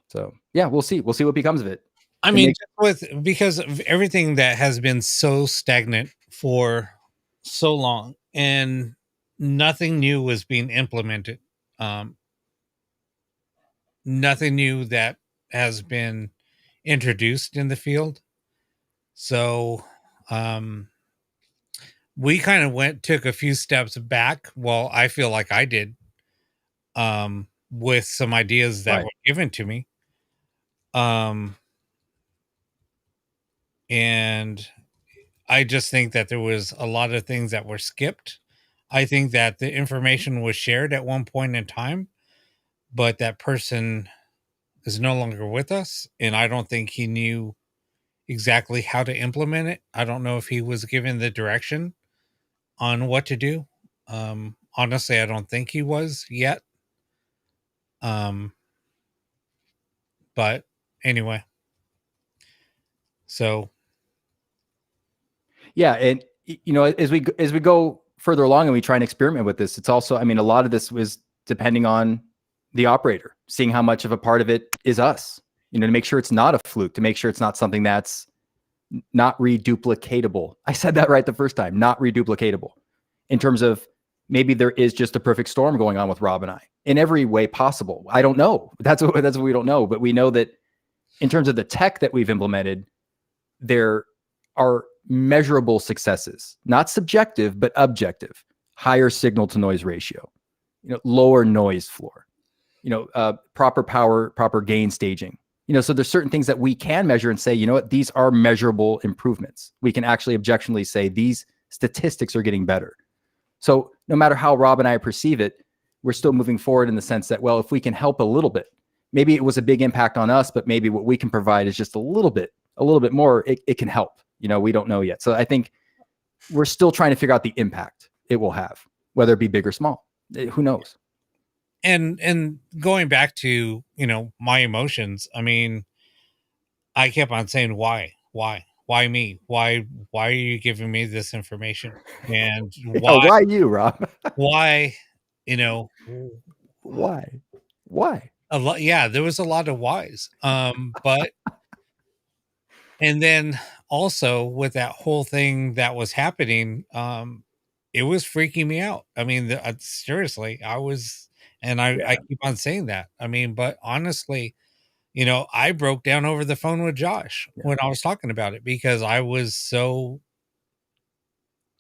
So yeah, we'll see what becomes of it. I mean, because of everything that has been so stagnant for so long and nothing new was being implemented. Nothing new that has been introduced in the field. So we kind of took a few steps back. Well, I feel like I did with some ideas that were given to me. And I just think that there was a lot of things that were skipped. I think that the information was shared at one point in time, but that person is no longer with us. And I don't think he knew exactly how to implement it. I don't know if he was given the direction on what to do. Honestly, I don't think he was yet. But anyway, so yeah, and as we go further along and we try and experiment with this, it's also, I mean, a lot of this was depending on the operator, seeing how much of a part of it is us, to make sure it's not a fluke, to make sure it's not something that's not reduplicatable. I said that right the first time, not reduplicatable, in terms of maybe there is just a perfect storm going on with Rob and I in every way possible. I don't know. That's what we don't know, but we know that in terms of the tech that we've implemented, there are measurable successes, not subjective, but objective. Higher signal to noise ratio, lower noise floor, proper power, proper gain staging. So there's certain things that we can measure and say, what, these are measurable improvements. We can actually objectively say these statistics are getting better. So no matter how Rob and I perceive it, we're still moving forward in the sense that, well, if we can help a little bit, maybe it was a big impact on us, but maybe what we can provide is just a little bit more, it can help. We don't know yet. So I think we're still trying to figure out the impact it will have, whether it be big or small. Who knows? And going back to, my emotions, I mean, I kept on saying, why me? Why are you giving me this information? And why you, Rob? Why, why? A lot. Yeah, there was a lot of whys. But, and then also with that whole thing that was happening, it was freaking me out. I mean, seriously, I was, and I keep on saying that. I mean, but honestly, I broke down over the phone with Josh when I was talking about it because I was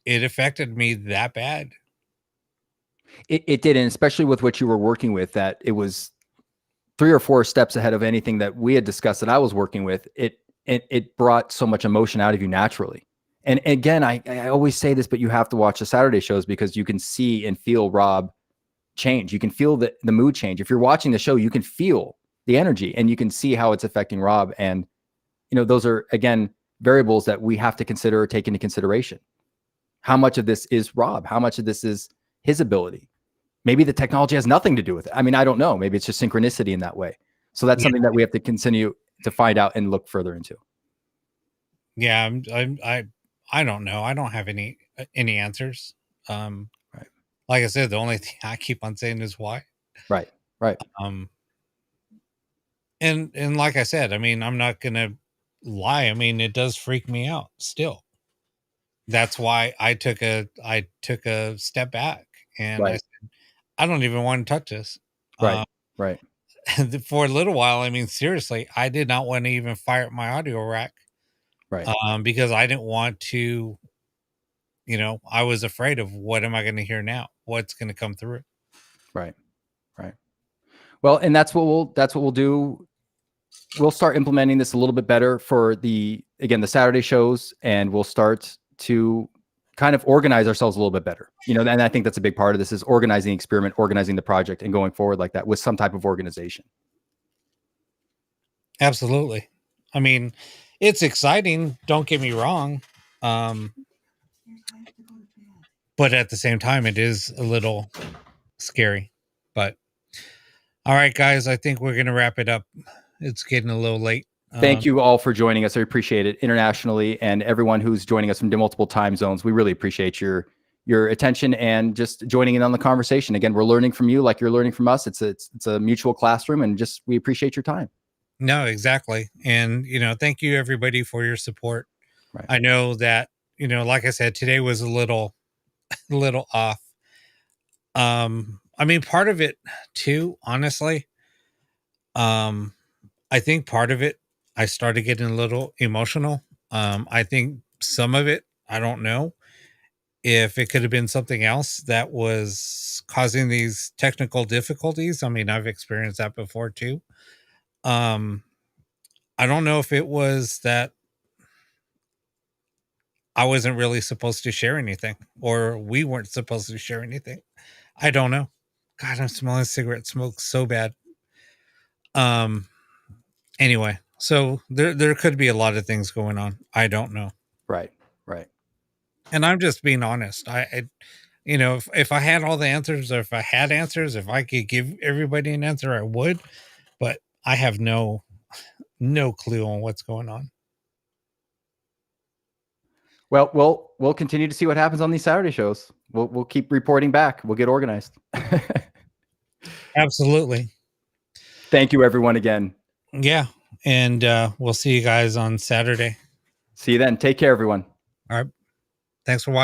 it affected me that bad. It did. And especially with what you were working with, that it was 3 or 4 steps ahead of anything that we had discussed that I was working with. It brought so much emotion out of you naturally. And again, I always say this, but you have to watch the Saturday shows because you can see and feel Rob change. You can feel the mood change. If you're watching the show, you can feel the energy and you can see how it's affecting Rob. And, those are, again, variables that we have to consider or take into consideration. How much of this is Rob? How much of this is his ability? Maybe the technology has nothing to do with it. I mean, I don't know. Maybe it's just synchronicity in that way. So that's something that we have to continue to find out and look further into. Yeah, I don't know. I don't have any answers. Right. Like I said, the only thing I keep on saying is why. Right. And like I said, I mean, I'm not gonna lie. I mean, it does freak me out still. That's why I took a step back and I said, I don't even want to touch this. Right. For a little while, I mean, seriously, I did not want to even fire up my audio rack. Right. Because I didn't want to, I was afraid of what am I going to hear now? What's going to come through? Right. Well, and that's what we'll do. We'll start implementing this a little bit better for the Saturday shows, and we'll start to kind of organize ourselves a little bit better. And I think that's a big part of this is organizing the experiment, organizing the project, and going forward like that with some type of organization. Absolutely. I mean, it's exciting. Don't get me wrong. But at the same time, it is a little scary. But all right, guys, I think we're going to wrap it up. It's getting a little late. Thank you all for joining us. I appreciate it internationally, and everyone who's joining us from multiple time zones. We really appreciate your attention and just joining in on the conversation. Again, we're learning from you like you're learning from us. It's a mutual classroom, and just we appreciate your time. No, exactly. And, thank you everybody for your support. Right. I know that, like I said, today was a little off. I mean, part of it too, honestly, I think part of it, I started getting a little emotional. I think some of it, I don't know if it could have been something else that was causing these technical difficulties. I mean, I've experienced that before too. I don't know if it was that I wasn't really supposed to share anything or we weren't supposed to share anything. I don't know. God, I'm smelling cigarette smoke so bad. Anyway, so there could be a lot of things going on. I don't know. Right. And I'm just being honest. I if I had all the answers, or if I had answers, if I could give everybody an answer, I would. But I have no clue on what's going on. Well, we'll continue to see what happens on these Saturday shows. We'll keep reporting back. We'll get organized. Absolutely. Thank you, everyone, again. Yeah, and we'll see you guys on Saturday. See you then. Take care, everyone. All right. Thanks for watching.